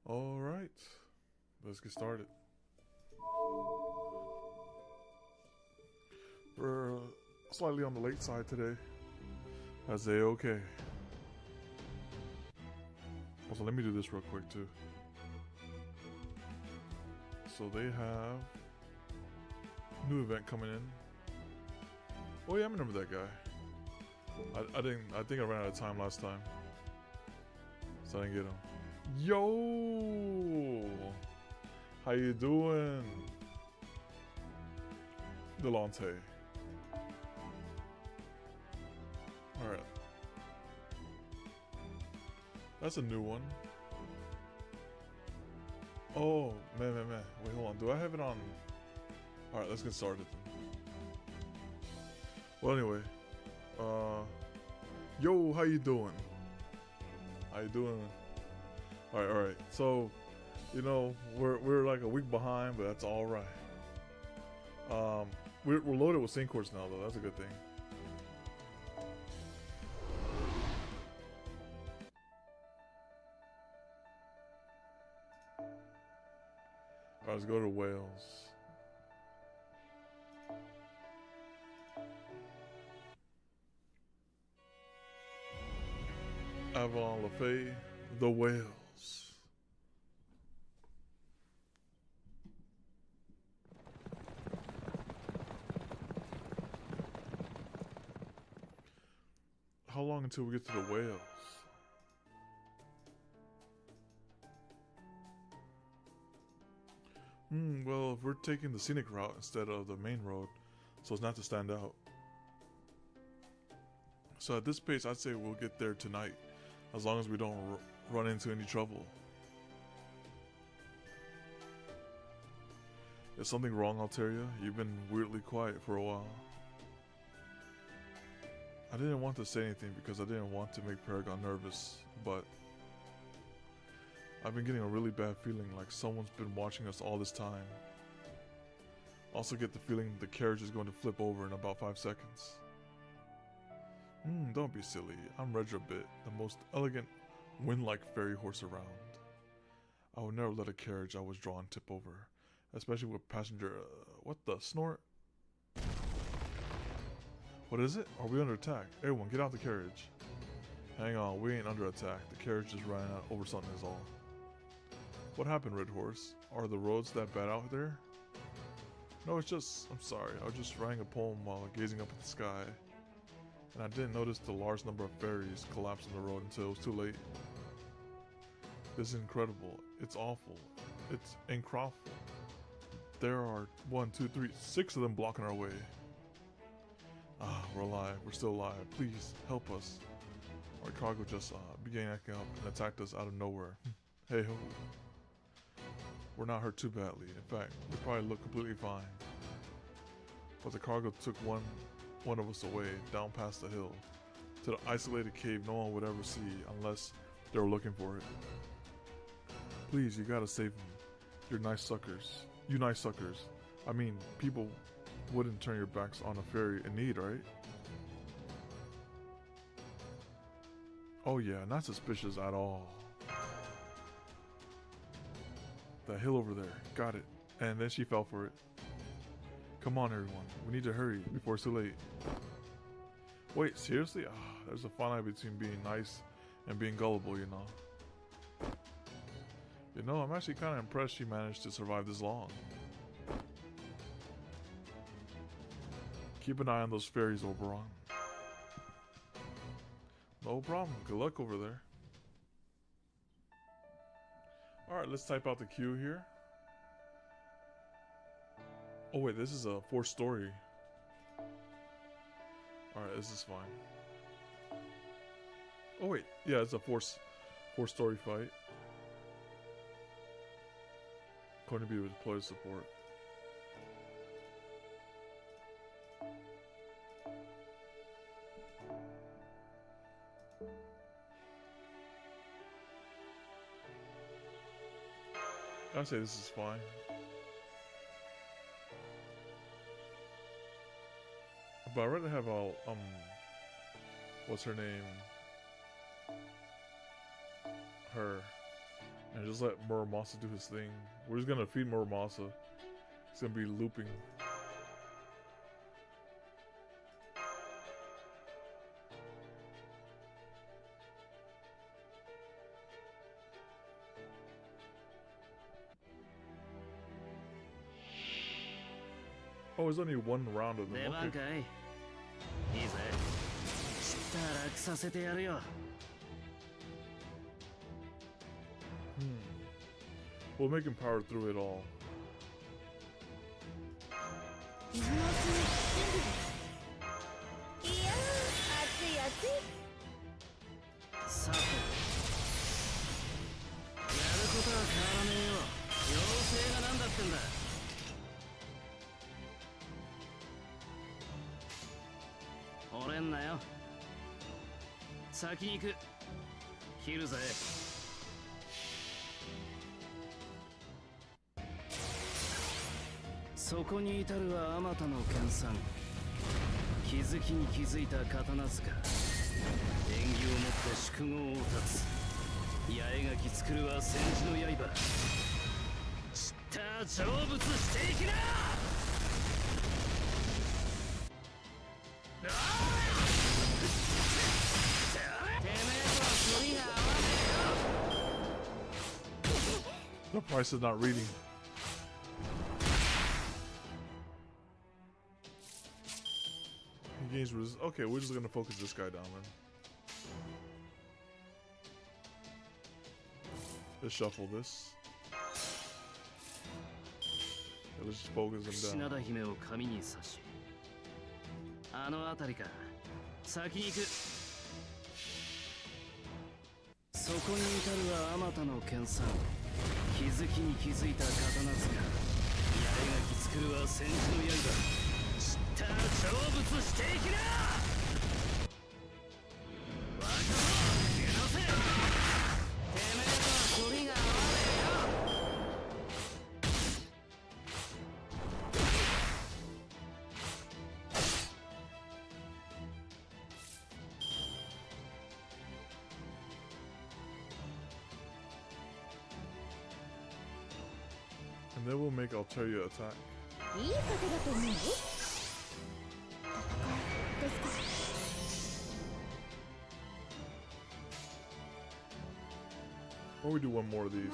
All right, let's get started. We're slightly on the late side today. That's a-okay. Also, let me do this real quick too. So they have new event coming in. Oh yeah, I remember that guy. I think I ran out of time last time, so I didn't get him. Yo, how you doing, Delonte? All right, that's a new one. Oh man. Wait, hold on. Do I have it on? All right, let's get started then. Well, anyway, yo, how you doing? How you doing? All right. So, we're like a week behind, but that's all right. We're loaded with sync cores now, though. That's a good thing. All right, let's go to Wales. Avalon LaFay, the Whales. How long until we get to the Whales? Well, if we're taking the scenic route instead of the main road, so as not to stand out. So at this pace, I'd say we'll get there tonight, as long as we don't run into any trouble. Is something wrong, Alteria? You've been weirdly quiet for a while. I didn't want to say anything because I didn't want to make Paragon nervous, but I've been getting a really bad feeling like someone's been watching us all this time. Also get the feeling the carriage is going to flip over in about 5 seconds. Don't be silly. I'm Retrobit, the most elegant, wind-like fairy horse around. I would never let a carriage I was drawn tip over, especially with passenger. What the snort? What is it? Are we under attack? Everyone, get out the carriage. Hang on, we ain't under attack. The carriage just ran out over something is all. What happened, Red Horse? Are the roads that bad out there? No, it's just... I'm sorry. I was just writing a poem while gazing up at the sky. And I didn't notice the large number of ferries collapsed on the road until it was too late. This is incredible. It's awful. It's incredible. There are 1, 2, 3, 6 of them blocking our way. We're alive. We're still alive. Please, help us. Our cargo just began acting up and attacked us out of nowhere. Hey ho. We're not hurt too badly. In fact, we probably look completely fine. But the cargo took one of us away, down past the hill, to the isolated cave no one would ever see unless they were looking for it. Please, you gotta save me. You're nice suckers. You nice suckers. I mean, people wouldn't turn your backs on a fairy in need, right? Oh yeah, not suspicious at all. That hill over there. Got it. And then she fell for it. Come on, everyone. We need to hurry before it's too late. Wait, seriously? There's a fine line between being nice and being gullible, you know. I'm actually kind of impressed she managed to survive this long. Keep an eye on those fairies, Oberon. No problem. Good luck over there. Alright, let's type out the queue here. Oh wait, this is a 4-story. Alright, this is fine. Oh wait, yeah, it's a 4-story fight. Going to be with deploy support. I say this is fine. But I'd rather have all what's her name? Her And just let Muramasa do his thing. We're just gonna feed Muramasa. It's gonna be looping. Oh, it's only one round of them. Okay. We'll make him power through it all. The price is not reading. He gains resist. Okay, we're just gonna focus this guy down then. Let's shuffle this. Yeah, let's just focus him down. And then we'll make Altaria attack. Or we do one more of these.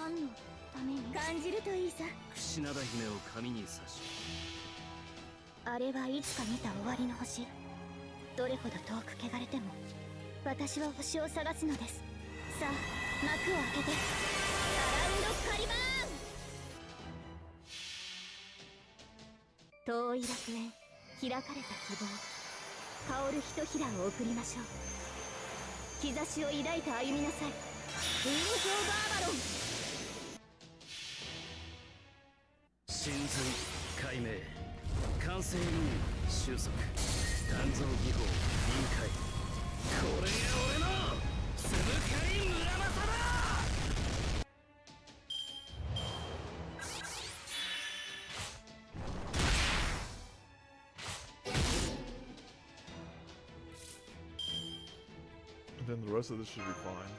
Then the rest of this should be fine.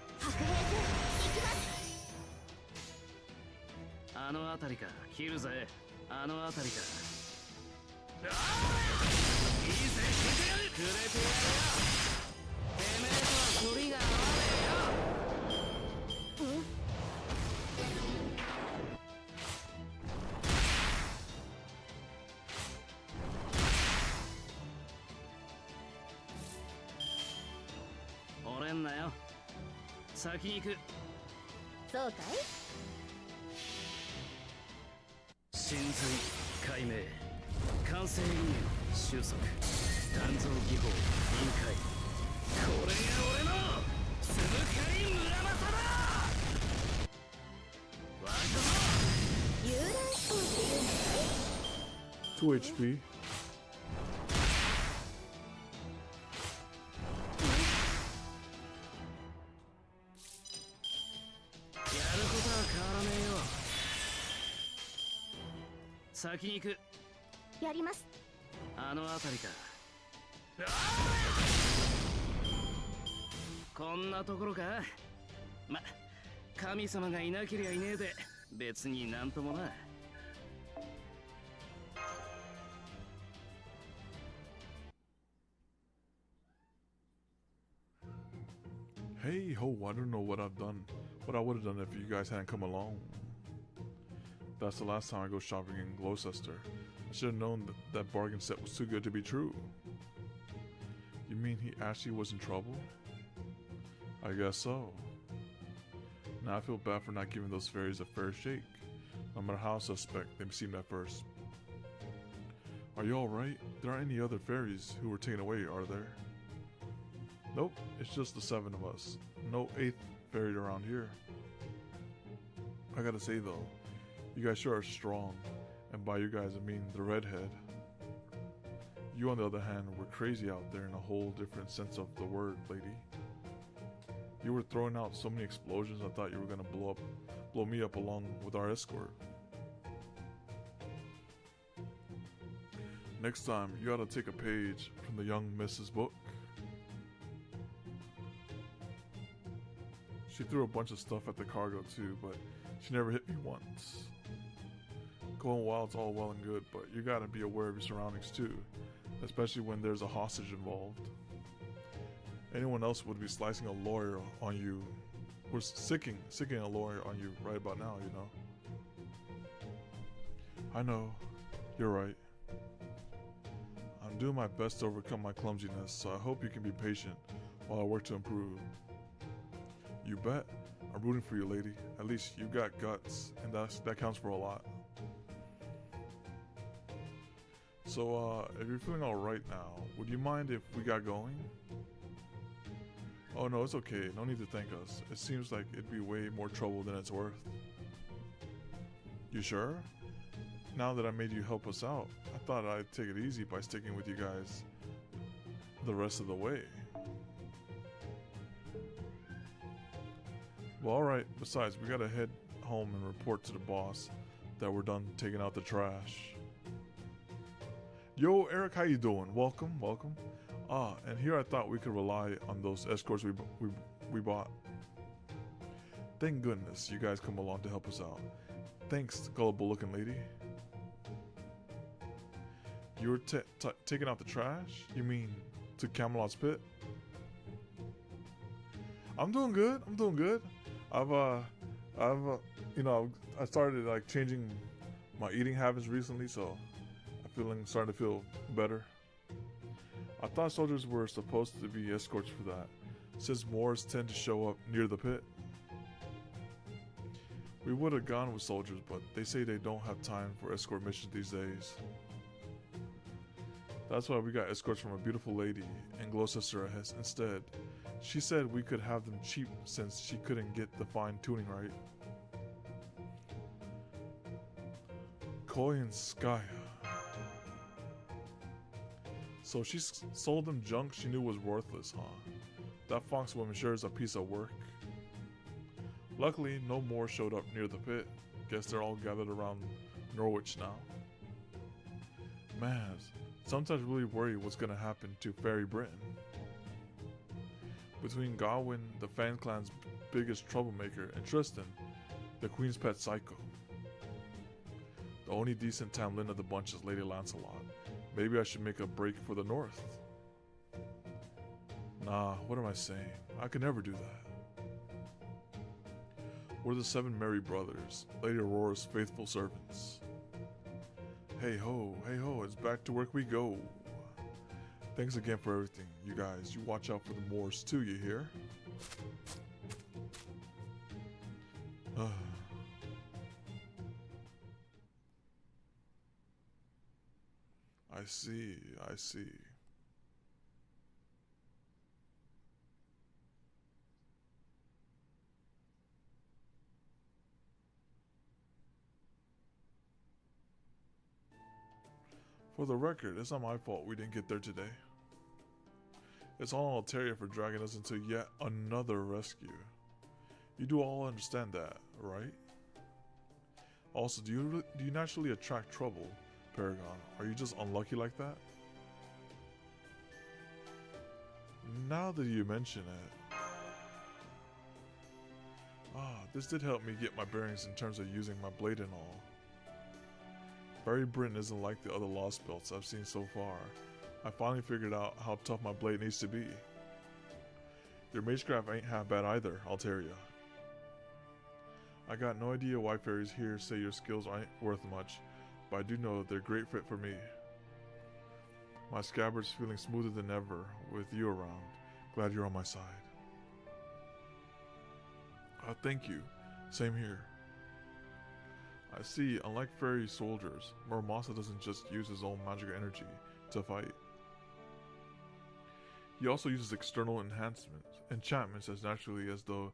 Two HP. 神様がいなけりゃいねえで別になんともな。Hey ho, I don't know what I've done, what I would have done if you guys hadn't come along. That's the last time I go shopping in Gloucester. I should have known that bargain set was too good to be true. You mean he actually was in trouble? I guess so. Now I feel bad for not giving those fairies a fair shake, no matter how suspect they seemed at first. Are you alright? There aren't any other fairies who were taken away, are there? Nope, it's just the 7 of us. No 8th fairy around here. I gotta say though, you guys sure are strong, and by you guys I mean the redhead. You on the other hand were crazy out there in a whole different sense of the word, lady. You were throwing out so many explosions I thought you were gonna blow me up along with our escort. Next time, you ought to take a page from the young Mrs. book. She threw a bunch of stuff at the cargo too, but she never hit me once. Going wild's all well and good, but you gotta be aware of your surroundings too, especially when there's a hostage involved. Anyone else would be slicing a lawyer on you. We're sicking a lawyer on you right about now, you know. I know, you're right. I'm doing my best to overcome my clumsiness, so I hope you can be patient while I work to improve. You bet. I'm rooting for you, lady. At least you got guts, and that counts for a lot. So, if you're feeling alright now, would you mind if we got going? Oh no, it's okay. No need to thank us. It seems like it'd be way more trouble than it's worth. You sure? Now that I made you help us out, I thought I'd take it easy by sticking with you guys the rest of the way. Well, alright. Besides, we gotta head home and report to the boss that we're done taking out the trash. Yo, Eric, how you doing? Welcome, welcome. And here I thought we could rely on those escorts we bought. Thank goodness you guys come along to help us out. Thanks, gullible looking lady. You were taking out the trash? You mean to Camelot's pit? I'm doing good. I'm doing good. I started like changing my eating habits recently, so I'm starting to feel better. I thought soldiers were supposed to be escorts for that, since Moors tend to show up near the pit. We would have gone with soldiers, but they say they don't have time for escort missions these days. That's why we got escorts from a beautiful lady in Gloucester instead. She said we could have them cheap since she couldn't get the fine tuning right. Koyanskaya. So she sold them junk she knew was worthless, huh? That foxwoman sure is a piece of work. Luckily, no more showed up near the pit. Guess they're all gathered around Norwich now. Man, sometimes really worry what's gonna happen to Fairy Britain. Between Gawain, the Fan Clan's biggest troublemaker, and Tristan, the Queen's pet psycho. The only decent Tamlin of the bunch is Lady Lancelot. Maybe I should make a break for the north. Nah, what am I saying? I could never do that. We're the 7 merry brothers, Lady Aurora's faithful servants. Hey ho, it's back to work we go. Thanks again for everything, you guys. You watch out for the Moors too, you hear? I see. For the record, it's not my fault we didn't get there today. It's all Altaria for dragging us into yet another rescue. You do all understand that, right? Also, do you naturally attract trouble, Paragon? Are you just unlucky like that? Now that you mention it. this did help me get my bearings in terms of using my blade and all. Fairy Britain isn't like the other Lost Belts I've seen so far. I finally figured out how tough my blade needs to be. Your magecraft ain't half bad either, I'll tell ya. I got no idea why fairies here say your skills aren't worth much, but I do know they're a great fit for me. My scabbard's feeling smoother than ever with you around. Glad you're on my side. Thank you. Same here. I see, unlike fairy soldiers, Muramasa doesn't just use his own magical energy to fight. He also uses external enchantments as naturally as though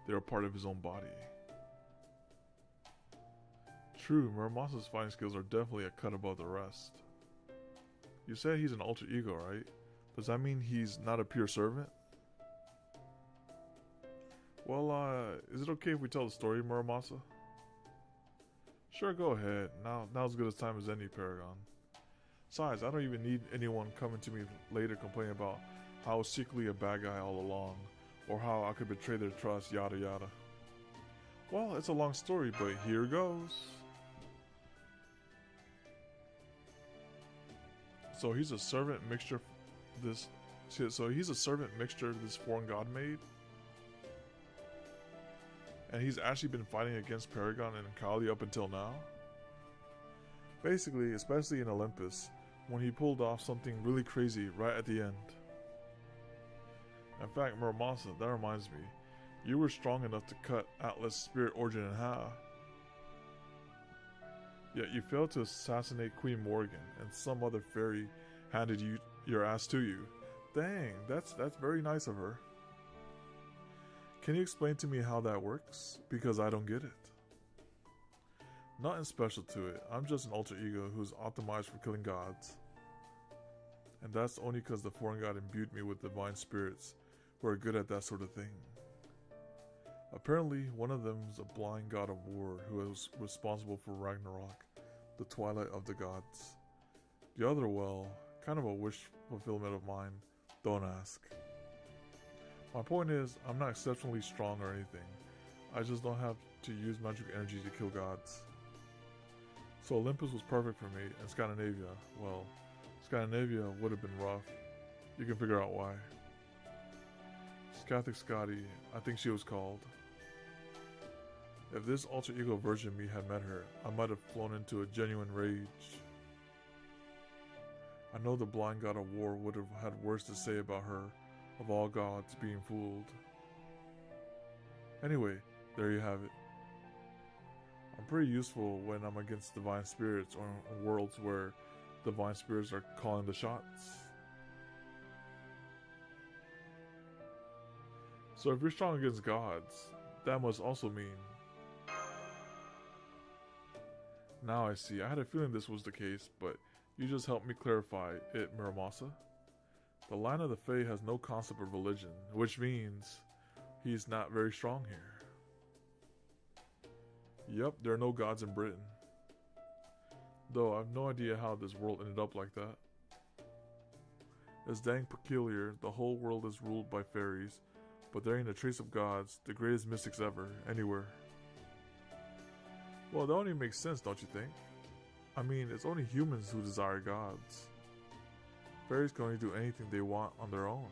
they are part of his own body. True, Muramasa's fighting skills are definitely a cut above the rest. You said he's an alter ego, right? Does that mean he's not a pure servant? Well, is it okay if we tell the story, Muramasa? Sure, go ahead. Now's as good a time as any, Paragon. Besides, I don't even need anyone coming to me later complaining about how I was secretly a bad guy all along, or how I could betray their trust, yada yada. Well, it's a long story, but here goes. So he's a servant mixture this foreign god made? And he's actually been fighting against Paragon and Kali up until now? Basically, especially in Olympus, when he pulled off something really crazy right at the end. In fact, Muramasa, that reminds me, you were strong enough to cut Atlas' spirit origin in half. Yet you failed to assassinate Queen Morgan, and some other fairy handed you your ass to you. Dang, that's very nice of her. Can you explain to me how that works? Because I don't get it. Nothing special to it. I'm just an alter ego who's optimized for killing gods. And that's only because the foreign god imbued me with divine spirits who are good at that sort of thing. Apparently, one of them is a blind god of war who is responsible for Ragnarok, the twilight of the gods. The other, well, kind of a wish fulfillment of mine. Don't ask. My point is, I'm not exceptionally strong or anything. I just don't have to use magic energy to kill gods. So Olympus was perfect for me, and Scandinavia, well, Scandinavia would have been rough. You can figure out why. Scathic Scotty, I think she was called. If this alter ego version of me had met her, I might have flown into a genuine rage. I know the blind god of war would have had worse to say about her, of all gods, being fooled. Anyway, there you have it. I'm pretty useful when I'm against divine spirits or in worlds where divine spirits are calling the shots. So if you're strong against gods, that must also mean... Now I see. I had a feeling this was the case, but you just helped me clarify it, Muramasa. The line of the Fae has no concept of religion, which means he's not very strong here. Yep, there are no gods in Britain. Though I have no idea how this world ended up like that. It's dang peculiar. The whole world is ruled by fairies, but there ain't a trace of gods, the greatest mystics ever, anywhere. Well, that only makes sense, don't you think? I mean, it's only humans who desire gods. Fairies can only do anything they want on their own.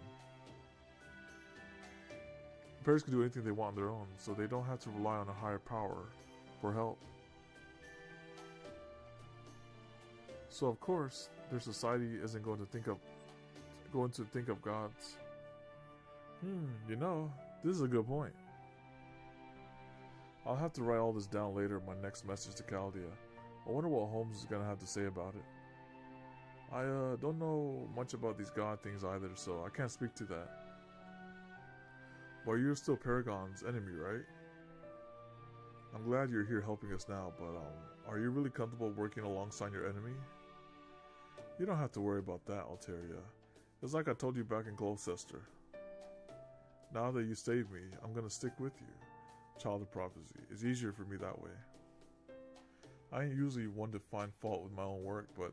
Fairies can do anything they want on their own, so they don't have to rely on a higher power for help. So of course, their society isn't going to think of gods. You know, this is a good point. I'll have to write all this down later in my next message to Chaldea. I wonder what Holmes is gonna have to say about it. I don't know much about these god things either, so I can't speak to that. But you're still Paragon's enemy, right? I'm glad you're here helping us now, but are you really comfortable working alongside your enemy? You don't have to worry about that, Alteria. It's like I told you back in Gloucester. Now that you saved me, I'm gonna stick with you. Child of prophecy. It's easier for me that way. I ain't usually one to find fault with my own work, but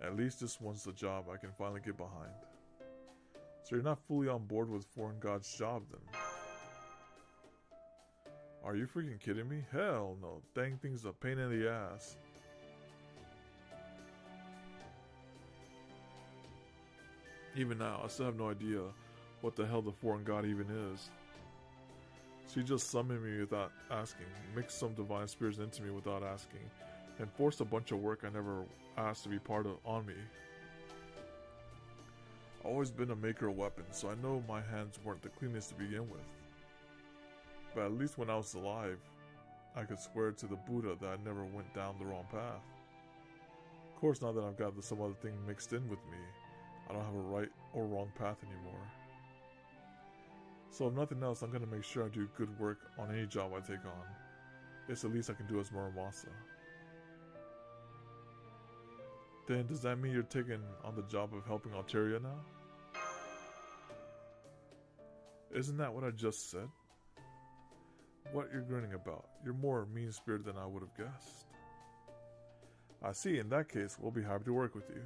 at least this one's the job I can finally get behind. So you're not fully on board with Foreign God's job then? Are you freaking kidding me? Hell no. Dang thing's a pain in the ass. Even now, I still have no idea what the hell the foreign god even is. She just summoned me without asking, mixed some divine spirits into me without asking, and forced a bunch of work I never asked to be part of on me. I've always been a maker of weapons, so I know my hands weren't the cleanest to begin with. But at least when I was alive, I could swear to the Buddha that I never went down the wrong path. Of course, now that I've got some other thing mixed in with me, I don't have a right or wrong path anymore. So if nothing else, I'm going to make sure I do good work on any job I take on. It's the least I can do as Muramasa. Then does that mean you're taking on the job of helping Alteria now? Isn't that what I just said? What you're grinning about? You're more mean-spirited than I would have guessed. I see, in that case, we'll be happy to work with you.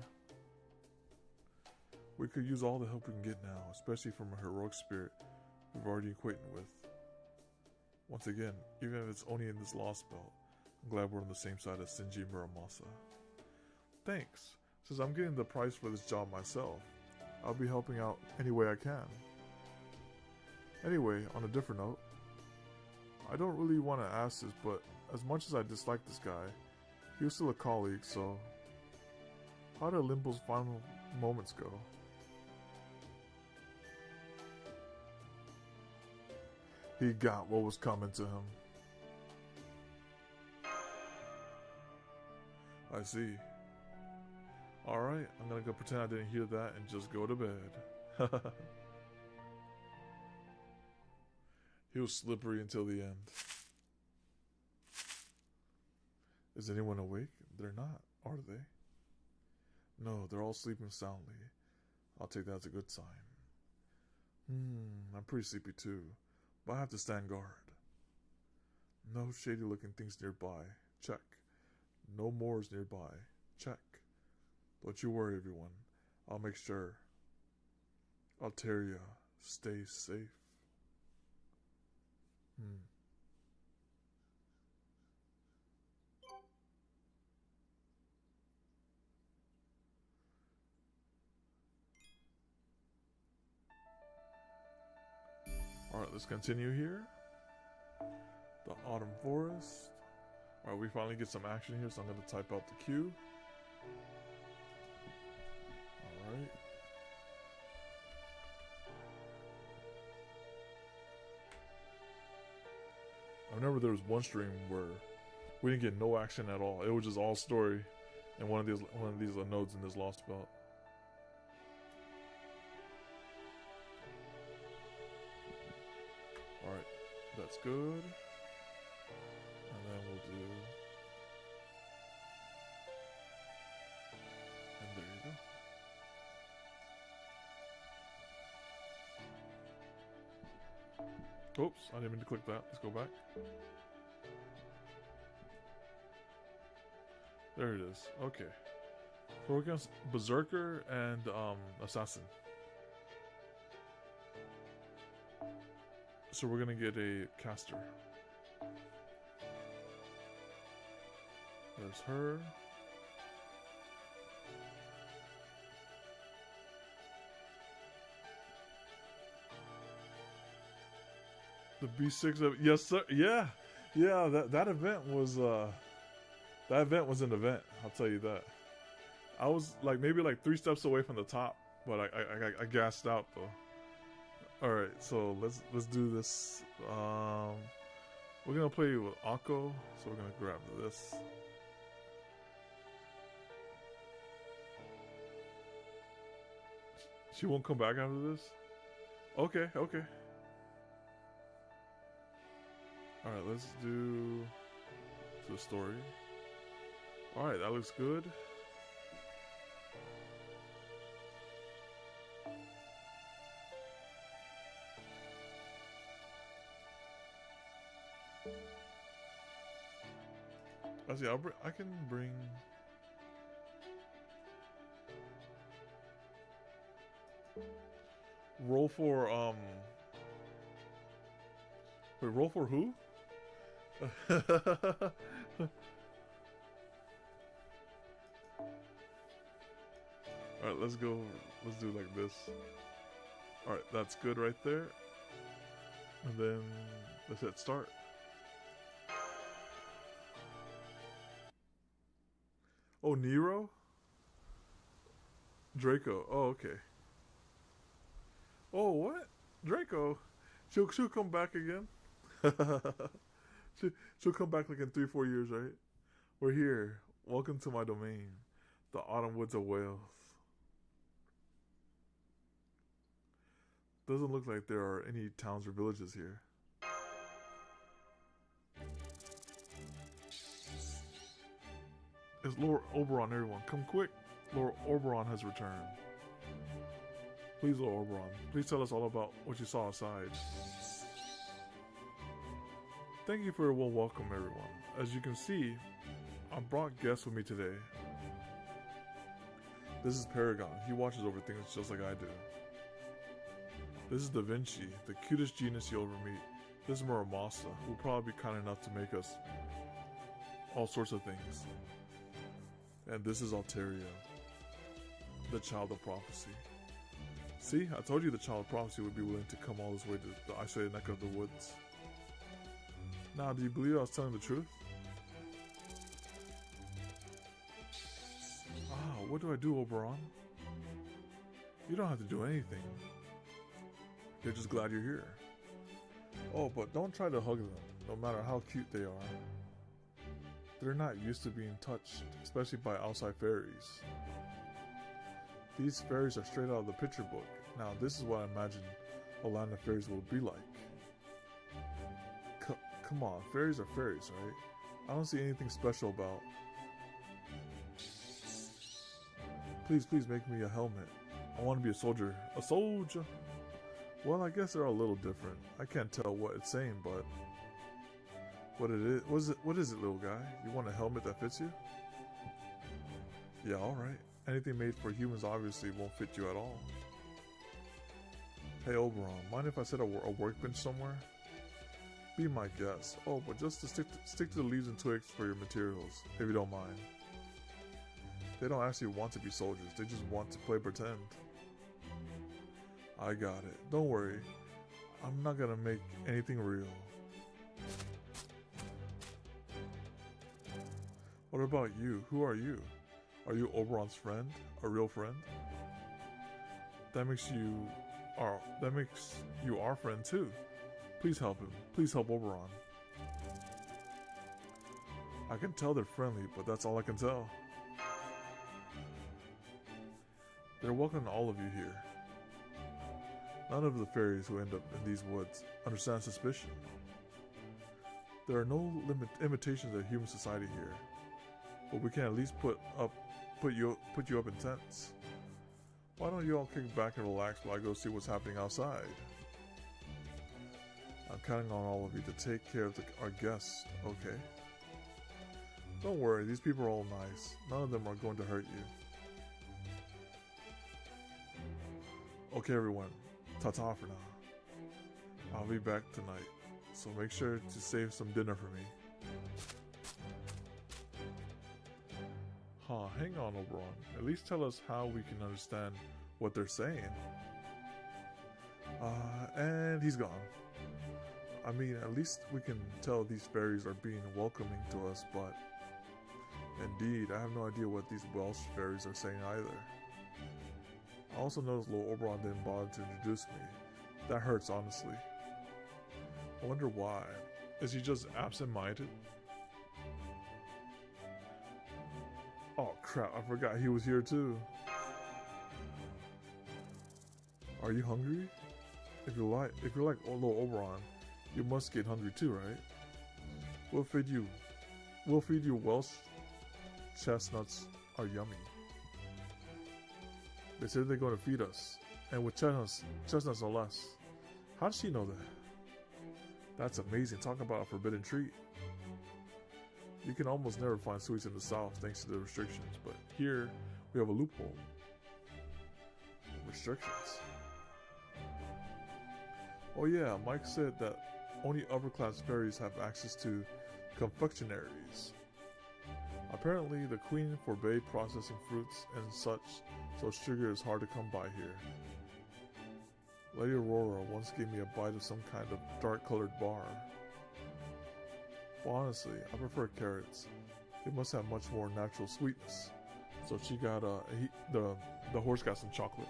We could use all the help we can get now, especially from a heroic spirit we've already acquainted with. Once again, even if it's only in this Lostbelt, I'm glad we're on the same side as Shinji Muramasa. Thanks. Since I'm getting the price for this job myself, I'll be helping out any way I can. Anyway, on a different note, I don't really want to ask this, but as much as I dislike this guy, he was still a colleague, so how did Limbo's final moments go? He got what was coming to him. I see. Alright, I'm gonna go pretend I didn't hear that and just go to bed. He was slippery until the end. Is anyone awake? They're not, are they? No, they're all sleeping soundly. I'll take that as a good sign. I'm pretty sleepy too, but I have to stand guard. No shady looking things nearby. Check. No Moors nearby. Check. Don't you worry, everyone. I'll make sure. Alteria, stay safe. Alright, let's continue here. The Autumn Forest. Alright, we finally get some action here, so I'm going to type out the cue. Alright. I remember there was one stream where we didn't get no action at all. It was just all story in one of these nodes in this Lostbelt. Alright, that's good. And then we'll do... And there you go. Oops, I didn't mean to click that. Let's go back. There it is. Okay. We're working on Berserker and Assassin. So we're gonna get a caster. There's her. The B6 of yes sir. Yeah. That event was an event, I'll tell you that. I was like maybe like 3 steps away from the top, but I gassed out though. Alright, so let's do this. We're gonna play with Akko, so we're gonna grab this. She won't come back after this? Okay. Alright, let's do the story. Alright, that looks good. I see, I can bring... Roll for, Wait, roll for who? Alright, let's go. Let's do like this. Alright, that's good right there. And then let's hit start. Oh, Nero? Draco. Oh, okay. Oh, what? Draco? She'll come back again? she'll come back like in 3-4 years, right? We're here. Welcome to my domain. The autumn woods of Wales. Doesn't look like there are any towns or villages here. It's Lord Oberon, everyone. Come quick. Lord Oberon has returned. Please, Lord Oberon, please tell us all about what you saw outside. Thank you for your warm welcome, everyone. As you can see, I brought guests with me today. This is Paragon. He watches over things just like I do. This is Da Vinci, the cutest genius you'll ever meet. This is Muramasa, who will probably be kind enough to make us all sorts of things. And this is Alteria, the child of prophecy. See, I told you the child of prophecy would be willing to come all this way to the isolated neck of the woods. Now, do you believe I was telling the truth? Ah, what do I do, Oberon? You don't have to do anything. They're just glad you're here. Oh, but don't try to hug them, no matter how cute they are. They're not used to being touched, especially by outside fairies. These fairies are straight out of the picture book. Now, this is what I imagine a land of fairies will be like. Come on, fairies are fairies, right? I don't see anything special about... Please make me a helmet. I want to be a soldier. A soldier! Well, I guess they're a little different. I can't tell what it's saying, but... What is it, little guy? You want a helmet that fits you? Yeah, alright. Anything made for humans obviously won't fit you at all. Hey Oberon, mind if I set a workbench somewhere? Be my guest. Oh, but just to stick to the leaves and twigs for your materials, if you don't mind. They don't actually want to be soldiers, they just want to play pretend. I got it. Don't worry. I'm not gonna make anything real. What about you? Who are you? Are you Oberon's friend? A real friend? That makes you our friend too. Please help him. Please help Oberon. I can tell they're friendly, but that's all I can tell. They're welcoming all of you here. None of the fairies who end up in these woods understand suspicion. There are no imitations of human society here, but we can at least put you up in tents. Why don't you all kick back and relax while I go see what's happening outside? I'm counting on all of you to take care of our guests, okay? Don't worry, these people are all nice. None of them are going to hurt you. Okay, everyone. Ta-ta for now. I'll be back tonight, so make sure to save some dinner for me. Huh, hang on, Oberon. At least tell us how we can understand what they're saying. And he's gone. I mean, at least we can tell these fairies are being welcoming to us, but... Indeed, I have no idea what these Welsh fairies are saying either. I also noticed Lord Oberon didn't bother to introduce me. That hurts, honestly. I wonder why. Is he just absent-minded? Oh crap, I forgot he was here too. Are you hungry? If you're like Lord Oberon, you must get hungry too, right? We'll feed you. Welsh chestnuts are yummy. They said they're going to feed us, and with chestnuts no less. How does she know that? That's amazing. Talk about a forbidden treat. You can almost never find sweets in the South thanks to the restrictions, but here we have a loophole. Restrictions. Oh yeah, Mike said that only upper class fairies have access to confectionaries. Apparently, the queen forbade processing fruits and such, so sugar is hard to come by here. Lady Aurora once gave me a bite of some kind of dark-colored bar. Well, honestly, I prefer carrots. They must have much more natural sweetness. So she got the horse got some chocolate.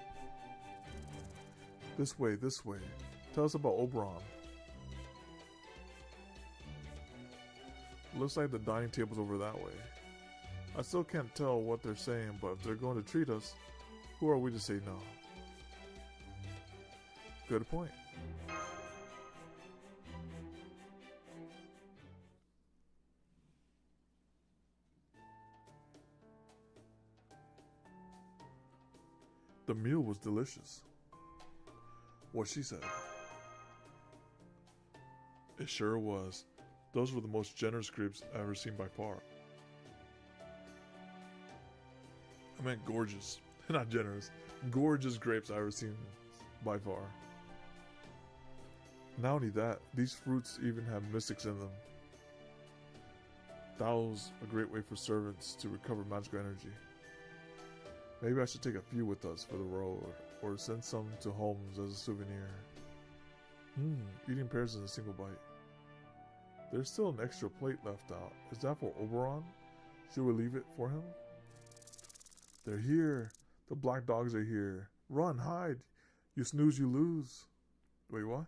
This way, this way. Tell us about Oberon. Looks like the dining table's over that way. I still can't tell what they're saying, but if they're going to treat us, who are we to say no? Good point. The meal was delicious. What she said. It sure was. Those were the most generous grapes I've ever seen by far. I meant gorgeous, not generous. Gorgeous grapes I've ever seen by far. Not only that, these fruits even have mystics in them. That was a great way for servants to recover magical energy. Maybe I should take a few with us for the road, or send some to homes as a souvenir. Eating pears in a single bite. There's still an extra plate left out. Is that for Oberon? Should we leave it for him? They're here. The black dogs are here. Run, hide. You snooze, you lose. Wait, what?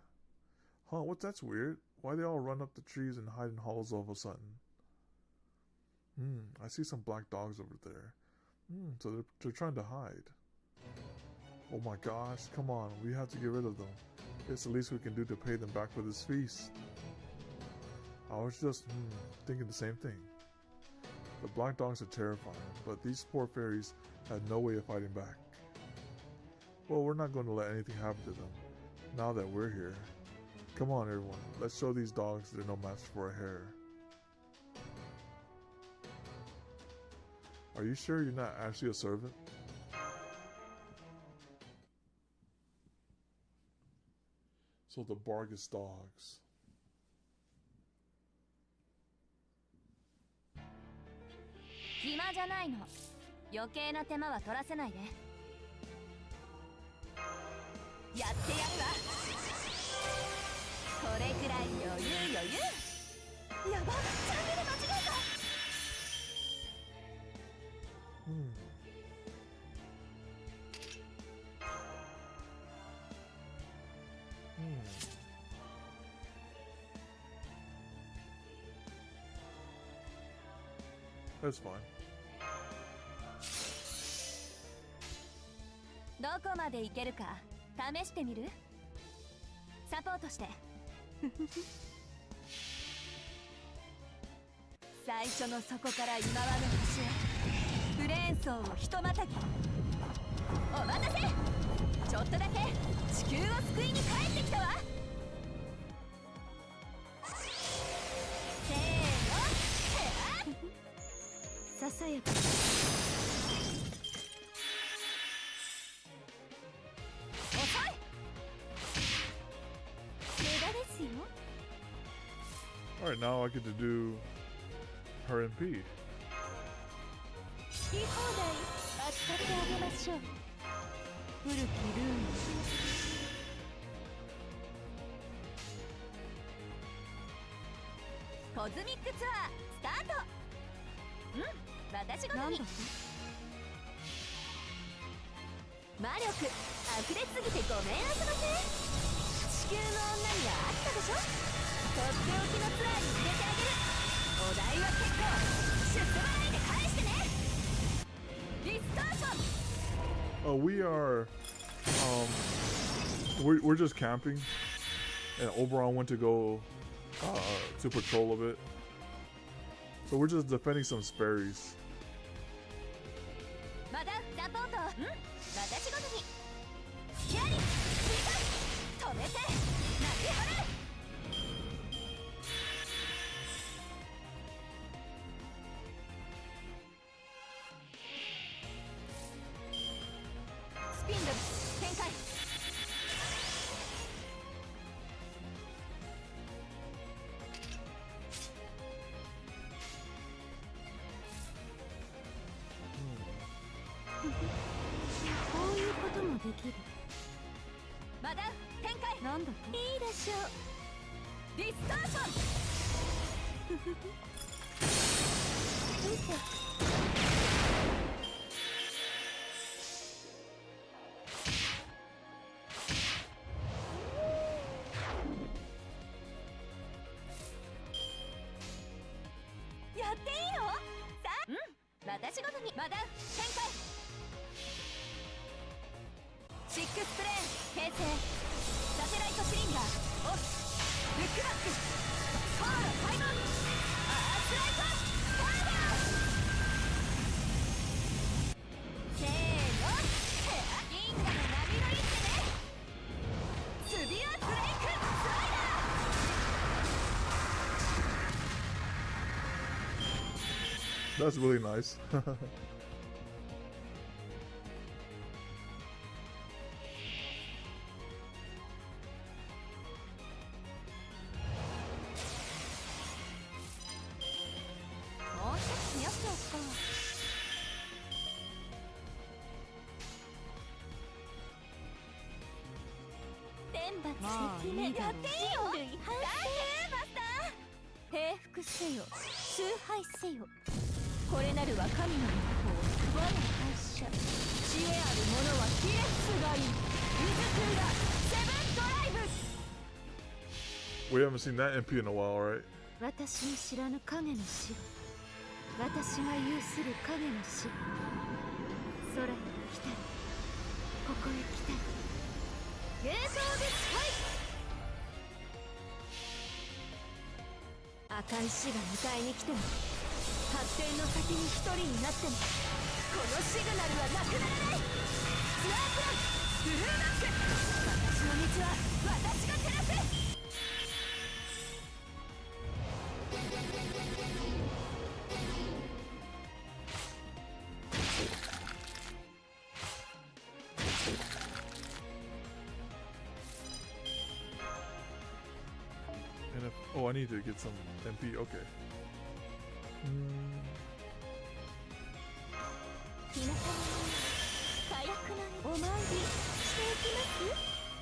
Huh, that's weird. Why they all run up the trees and hide in hollows all of a sudden? I see some black dogs over there. So they're trying to hide. Oh my gosh, come on, we have to get rid of them. It's the least we can do to pay them back for this feast. I was just thinking the same thing. The black dogs are terrifying, but these poor fairies had no way of fighting back. Well, we're not going to let anything happen to them, now that we're here. Come on everyone, let's show these dogs they're no match for a hare. Are you sure you're not actually a servant? So the Bargus dogs. 暇じゃないの。余計な手間は取らせないで。やってやるわ。これくらい余裕。やば、チャンネル間違えた。That's fine. どこまでいけるか試してみる？サポートして。最初の底から今まで端へ。フレーン層をひとまたぎ。お待たせ。ちょっとだけ地球を救いに帰ってきたわ。せーの。ささやか。Alright, now I get to do her MP. 好き放題扱ってあげましょう。古きルール。コズミックツアースタート。私好み。魔力溢れすぎてごめんあそばせ。地球の女にはあったでしょ。とっておきのツアーに入れてあげる。お代は結構。出世払いで返してね。リスターション。We are we're just camping, and Oberon went to go to patrol a bit, so we're just defending some Sperries. まだサポート。私ごとに。キャリー止めて泣き払う。スピンル展開。きる。マダウ展開。なんだと。いいでしょう。ディスターション。うせ。やっていいの？さあ、うん、私ごとに。マダウ展開。シックスプレーン形成。サテライトシリンダーオフ。ルックバック。コールタイムアップ。アースライトファイヤー。せーの、銀河の波の一手でスビアブレイクスライダー。 That's really nice. もう一つ増やしておくか。天罰的ね。やっていいよ。人類反省。マスター。平服せよ、崇拝せよ。これなるは神の一方、我が会社。知恵ある者はひれ伏がいい。水空がセブンドライブ。 We haven't seen that MP in a while, right? 私の知らぬ影の城。私が有する影の城。空へ来たり、ここへ来たり。ゲートオブスカイ。赤い死が迎えに来ても、発展の先に一人になっても、このシグナルはなくならない。ツアープランブルーバック。私の道は私が照らす。And if, oh, I need to get some MP. Okay. 皆様に火薬のお参りしていきます。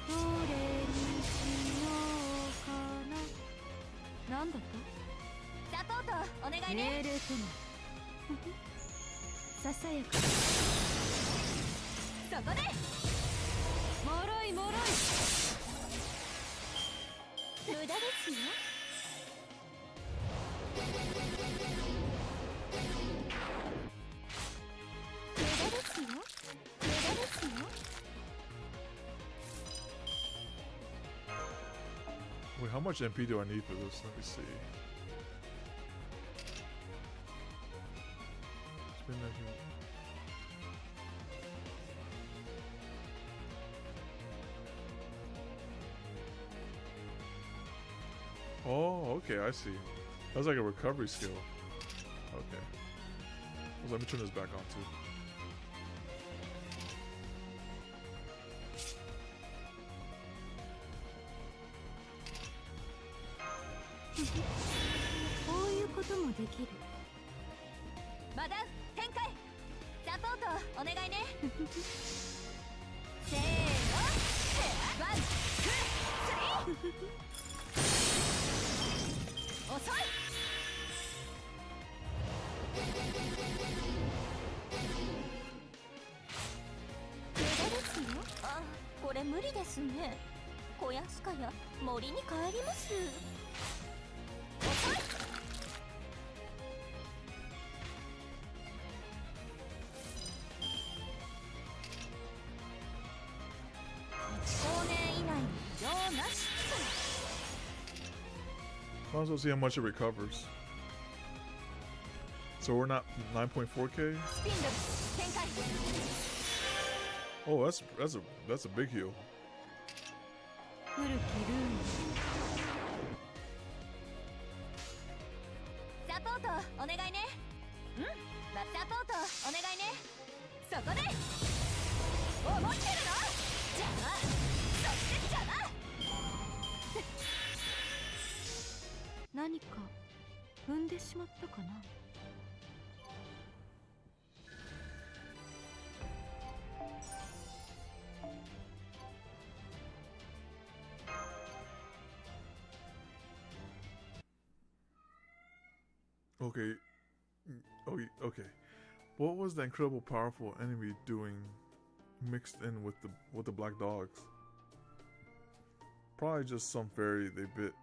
どれにしようかな。なんだと？サポートお願いね。命令とも。ささやか。そこで。もろいもろい。無駄ですよ。無駄ですよ。無駄ですよ。Wait, how much MP do I need for this? Let me see. Spin that here. Oh, okay, I see. That's like a recovery skill. Okay. Well, let me turn this back on too. Might as well see how much it recovers. So we're not 9.4k. Oh, that's a big heal. Okay. Okay. Okay. What was the incredible powerful enemy doing mixed in with the black dogs? Probably just some fairy they bit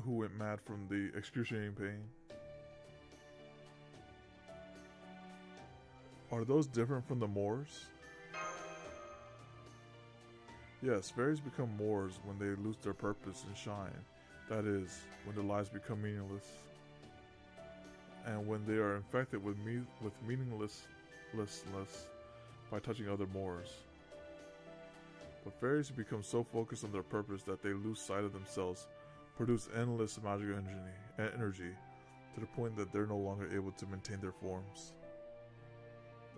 who went mad from the excruciating pain. Are those different from the Moors? Yes, fairies become Moors when they lose their purpose and shine. That is, when their lives become meaningless. And when they are infected with meaninglessness by touching other Moors. But fairies who become so focused on their purpose that they lose sight of themselves produce endless magical energy to the point that they're no longer able to maintain their forms.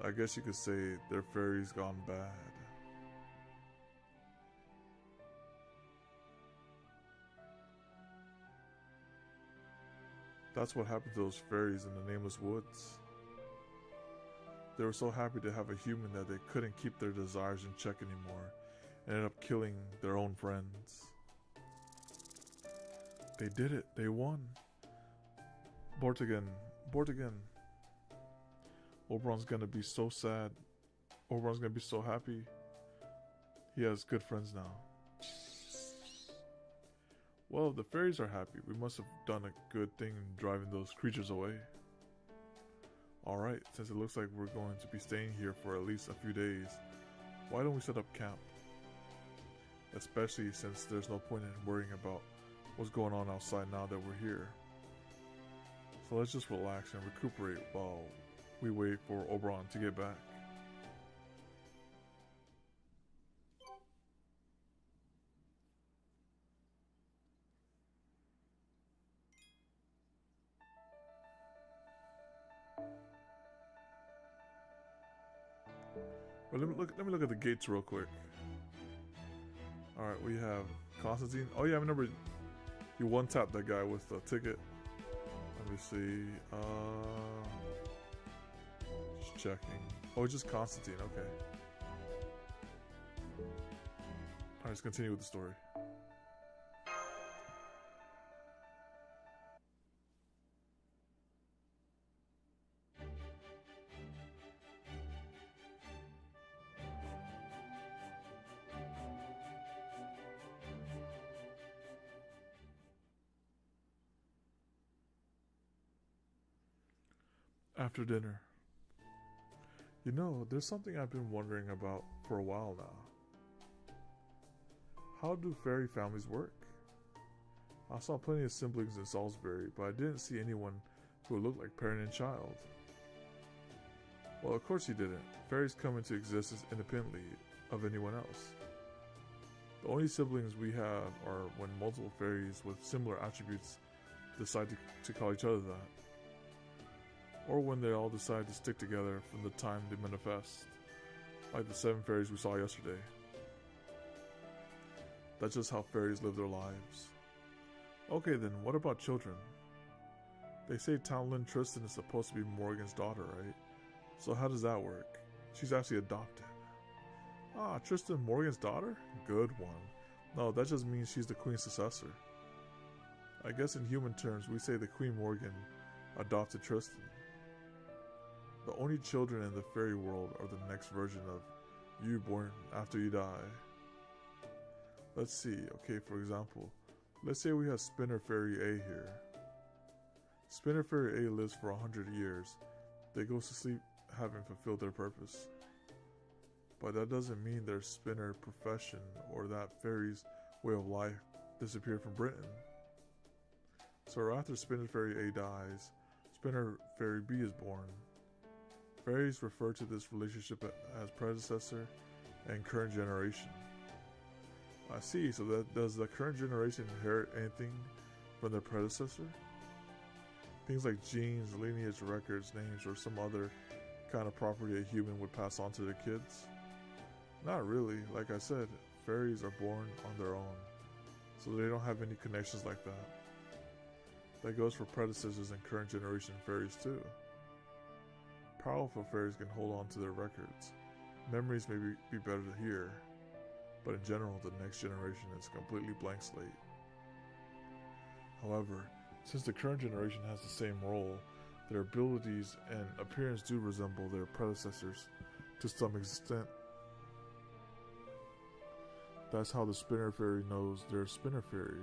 I guess you could say they're fairies gone bad. That's what happened to those fairies in the Nameless Woods. They were so happy to have a human that they couldn't keep their desires in check anymore, and ended up killing their own friends. They did it. They won. Bortigan. Oberon's gonna be so sad. Oberon's gonna be so happy. He has good friends now. Well, if the fairies are happy, we must have done a good thing in driving those creatures away. Alright, since it looks like we're going to be staying here for at least a few days, why don't we set up camp? Especially since there's no point in worrying about what's going on outside now that we're here. So let's just relax and recuperate while we wait for Oberon to get back. Well, let me look at the gates real quick. Alright, we have Constantine. Oh yeah, I remember you one-tapped that guy with the ticket. Let me see. Just checking. Oh, it's just Constantine, okay. Alright, let's continue with the story. After dinner. You know, there's something I've been wondering about for a while now. How do fairy families work? I saw plenty of siblings in Salisbury, but I didn't see anyone who looked like parent and child. Well, of course you didn't. Fairies come into existence independently of anyone else. The only siblings we have are when multiple fairies with similar attributes decide to call each other that. Or when they all decide to stick together from the time they manifest, like the 7 fairies we saw yesterday. That's just how fairies live their lives. Okay then, what about children? They say Townlin Tristan is supposed to be Morgan's daughter, right? So how does that work? She's actually adopted. Ah, Tristan Morgan's daughter? Good one. No, that just means she's the queen's successor. I guess in human terms we say the Queen Morgan adopted Tristan. The only children in the fairy world are the next version of you born after you die. Let's see, okay, for example, let's say we have Spinner Fairy A here. Spinner Fairy A lives for 100 years. They go to sleep having fulfilled their purpose. But that doesn't mean their spinner profession or that fairy's way of life disappeared from Britain. So after Spinner Fairy A dies, Spinner Fairy B is born. Fairies refer to this relationship as predecessor and current generation. I see, so does the current generation inherit anything from their predecessor? Things like genes, lineage records, names, or some other kind of property a human would pass on to their kids? Not really. Like I said, fairies are born on their own, so they don't have any connections like that. That goes for predecessors and current generation fairies too. Powerful fairies can hold on to their records. Memories may be better to hear, but in general, the next generation is a completely blank slate. However, since the current generation has the same role, Their abilities and appearance do resemble their predecessors to some extent. That's how the Spinner Fairy knows they're a Spinner Fairy,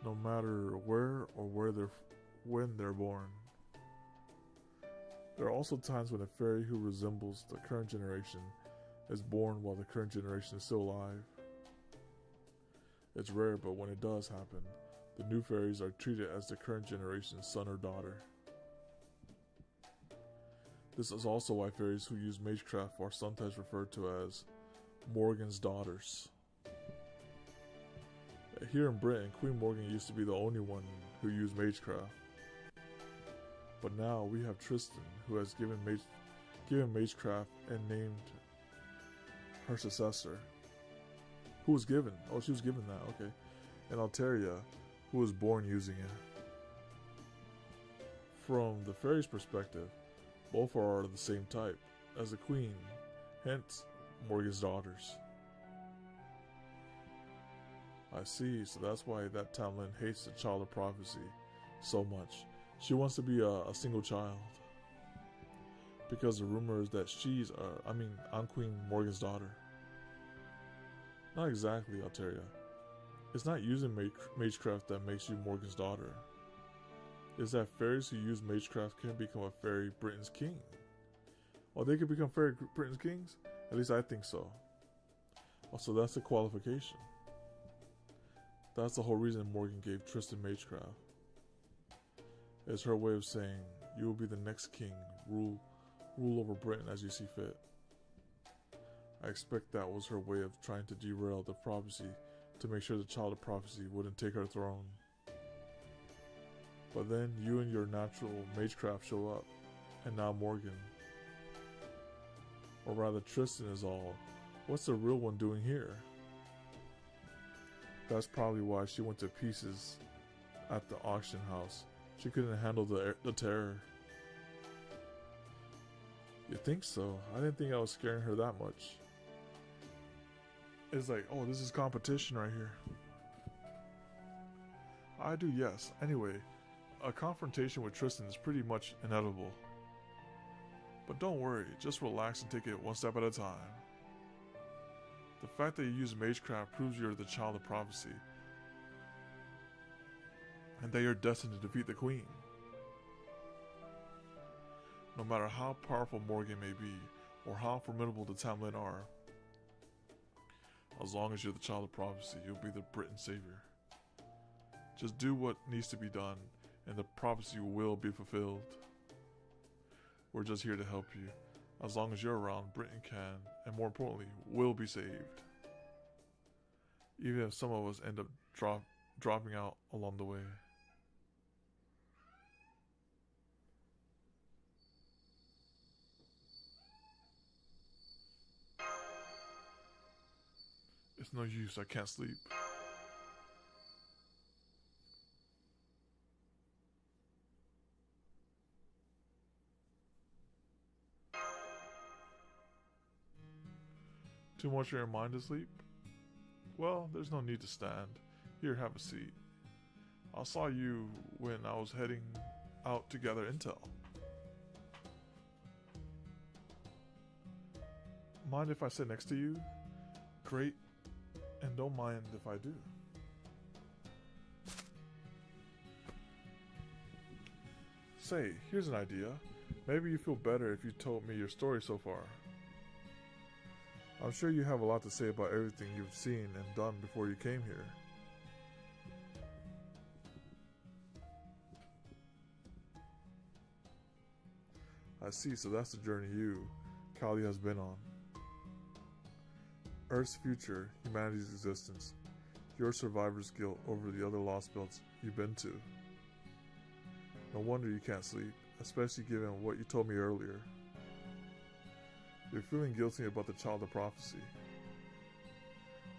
no matter where or when they're born. There are also times when a fairy who resembles the current generation is born while the current generation is still alive. It's rare, but when it does happen, the new fairies are treated as the current generation's son or daughter. This is also why fairies who use magecraft are sometimes referred to as Morgan's daughters. Here in Britain, Queen Morgan used to be the only one who used magecraft. But now we have Tristan, who has given magecraft and named her successor. Who was given? Oh, she was given that, okay. And Alteria, who was born using it. From the fairy's perspective, both are the same type as the queen, hence Morgan's daughters. I see, so that's why that Tamlin hates the child of prophecy so much. She wants to be a single child. Because the rumor is that I'm Queen Morgan's daughter. Not exactly, Alteria. It's not using magecraft that makes you Morgan's daughter. It's that fairies who use magecraft can become a fairy Britain's king. Or they can become fairy Britain's kings? At least I think so. Also, that's the qualification. That's the whole reason Morgan gave Tristan magecraft. It's her way of saying, you will be the next king, rule over Britain as you see fit. I expect that was her way of trying to derail the prophecy to make sure the child of prophecy wouldn't take her throne. But then you and your natural magecraft show up, and now Morgan. Or rather Tristan is all, what's the real one doing here? That's probably why she went to pieces at the auction house. She couldn't handle the terror. You think so? I didn't think I was scaring her that much. It's like, oh, this is competition right here. I do, yes. Anyway, a confrontation with Tristan is pretty much inevitable. But don't worry, just relax and take it one step at a time. The fact that you use magecraft proves you're the child of prophecy, and that you're destined to defeat the queen. No matter how powerful Morgan may be, or how formidable the Tamlin are, as long as you're the child of prophecy, you'll be the Britain savior. Just do what needs to be done, and the prophecy will be fulfilled. We're just here to help you. As long as you're around, Britain can, and more importantly, will be saved. Even if some of us end up dropping out along the way. It's no use, I can't sleep. Too much on your mind to sleep? Well, there's no need to stand. Here, have a seat. I saw you when I was heading out to gather intel. Mind if I sit next to you? Great. And don't mind if I do. Say, here's an idea. Maybe you feel better if you told me your story so far. I'm sure you have a lot to say about everything you've seen and done before you came here. I see, so that's the journey you, Kali, has been on. Earth's future, humanity's existence, your survivor's guilt over the other Lostbelts you've been to. No wonder you can't sleep, especially given what you told me earlier. You're feeling guilty about the child of prophecy.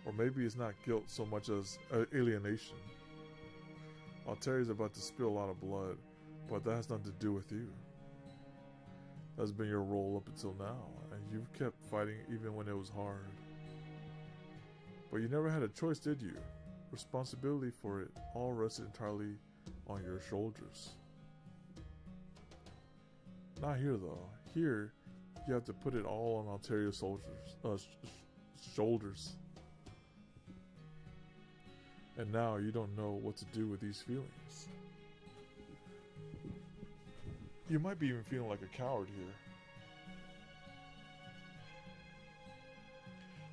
Or maybe it's not guilt so much as alienation. Alteria's about to spill a lot of blood, but that has nothing to do with you. That's been your role up until now, and you've kept fighting even when it was hard. But you never had a choice, did you? Responsibility for it all rested entirely on your shoulders. Not here though. Here, you have to put it all on Ontario's shoulders. And now you don't know what to do with these feelings. You might be even feeling like a coward here.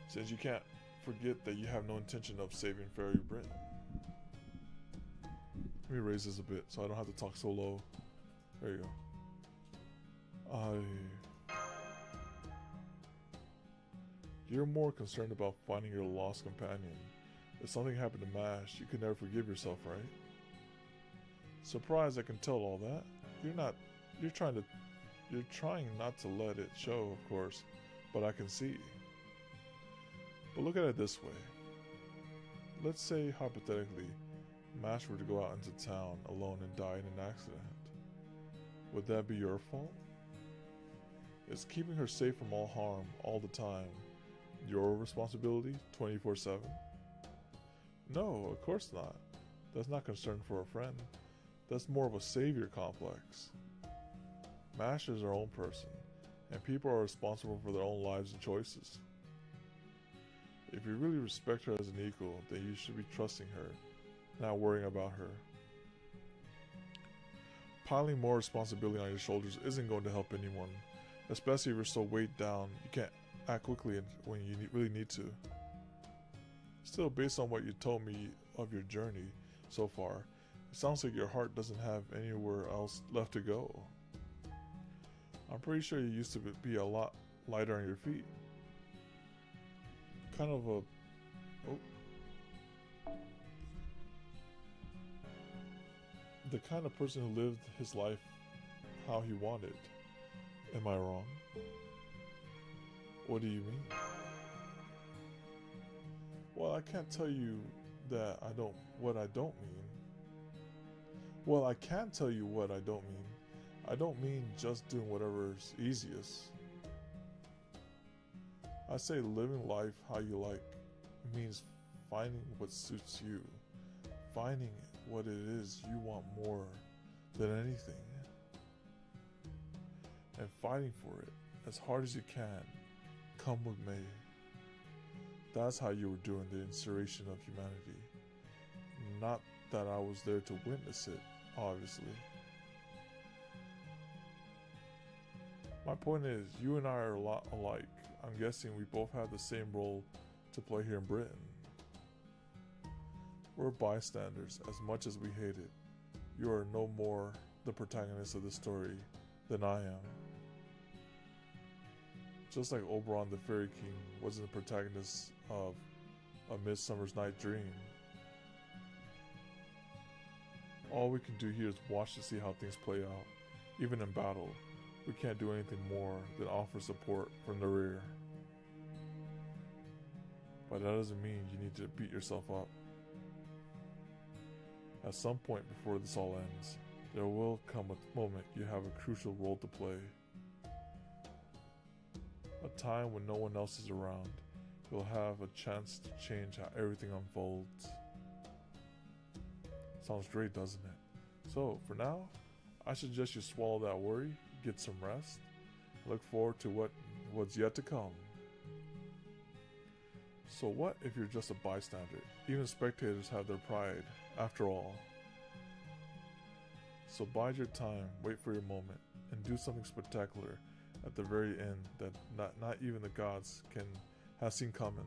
Since you can't forget that you have no intention of saving Fairy Britain. Let me raise this a bit so I don't have to talk so low. There you go. You're more concerned about finding your lost companion. If something happened to Mash, you could never forgive yourself, right? Surprised I can tell all that. You're trying not to let it show, of course, but I can see. But look at it this way. Let's say, hypothetically, Mash were to go out into town alone and die in an accident. Would that be your fault? Is keeping her safe from all harm all the time your responsibility 24/7? No, of course not. That's not concern for a friend. That's more of a savior complex. Mash is her own person, and people are responsible for their own lives and choices. If you really respect her as an equal, then you should be trusting her, not worrying about her. Piling more responsibility on your shoulders isn't going to help anyone, especially if you're so weighed down you can't act quickly when you really need to. Still, based on what you told me of your journey so far, it sounds like your heart doesn't have anywhere else left to go. I'm pretty sure you used to be a lot lighter on your feet. Kind of a... the kind of person who lived his life how he wanted. Am I wrong? What do you mean? Well, I can't tell you that what I don't mean. Well, I can tell you what I don't mean. I don't mean just doing whatever's easiest. I say living life how you like means finding what suits you, finding what it is you want more than anything, and fighting for it as hard as you can, come with me. That's how you were doing the insurrection of humanity. Not that I was there to witness it, obviously. My point is, you and I are a lot alike. I'm guessing we both have the same role to play here in Britain. We're bystanders as much as we hate it. You are no more the protagonist of the story than I am. Just like Oberon the Fairy King wasn't the protagonist of A Midsummer's Night Dream. All we can do here is watch to see how things play out. Even in battle, we can't do anything more than offer support from the rear. But that doesn't mean you need to beat yourself up. At some point before this all ends, there will come a moment you have a crucial role to play. A time when no one else is around. You'll have a chance to change how everything unfolds. Sounds great, doesn't it? So, for now, I suggest you swallow that worry, get some rest, and look forward to what's yet to come. So what if you're just a bystander? Even spectators have their pride, after all. So bide your time, wait for your moment, and do something spectacular at the very end that not even the gods have seen coming.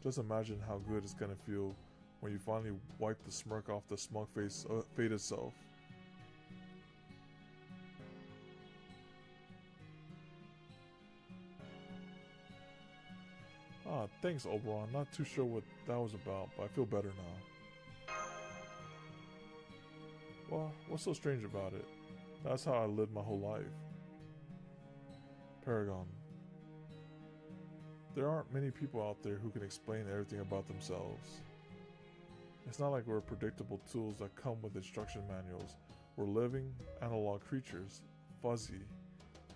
Just imagine how good it's gonna feel when you finally wipe the smirk off the smug face fate itself. Thanks Oberon, not too sure what that was about, but I feel better now. Well, what's so strange about it? That's how I lived my whole life. Paragon. There aren't many people out there who can explain everything about themselves. It's not like we're predictable tools that come with instruction manuals. We're living, analog creatures, fuzzy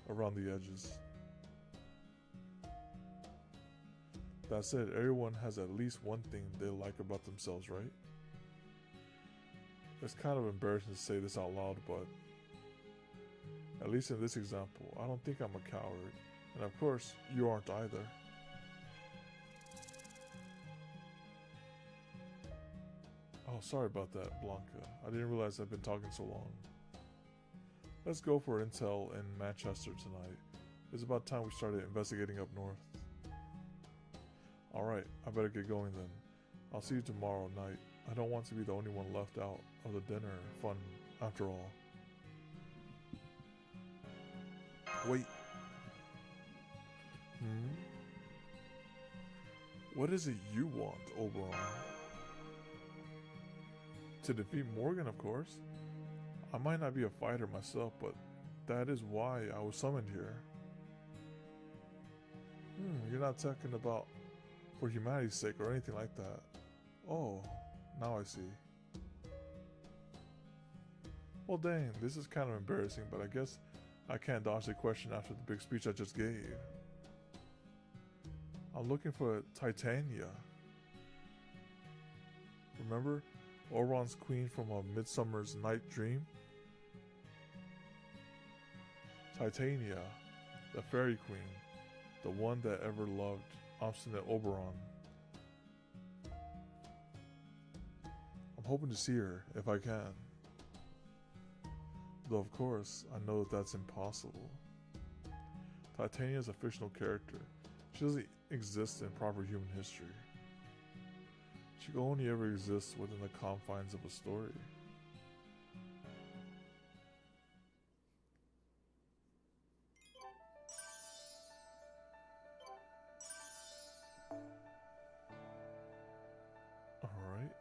around the edges. That said, everyone has at least one thing they like about themselves, right? It's kind of embarrassing to say this out loud, but At least in this example, I don't think I'm a coward. And of course, you aren't either. Oh, sorry about that, Blanca. I didn't realize I've been talking so long. Let's go for intel in Manchester tonight. It's about time we started investigating up north. Alright, I better get going then. I'll see you tomorrow night. I don't want to be the only one left out of the dinner fun after all. Wait. What is it you want, Oberon? To defeat Morgan, of course. I might not be a fighter myself, but that is why I was summoned here. You're not talking about for humanity's sake or anything like that. Oh, now I see. Well dang, this is kind of embarrassing, but I guess I can't dodge the question after the big speech I just gave. I'm looking for Titania. Remember Oberon's queen from A Midsummer's Night Dream? Titania, the fairy queen, the one that ever loved obstinate Oberon. I'm hoping to see her if I can. Though of course, I know that that's impossible. Titania is a fictional character. She doesn't exist in proper human history. She can only ever exist within the confines of a story. Alright.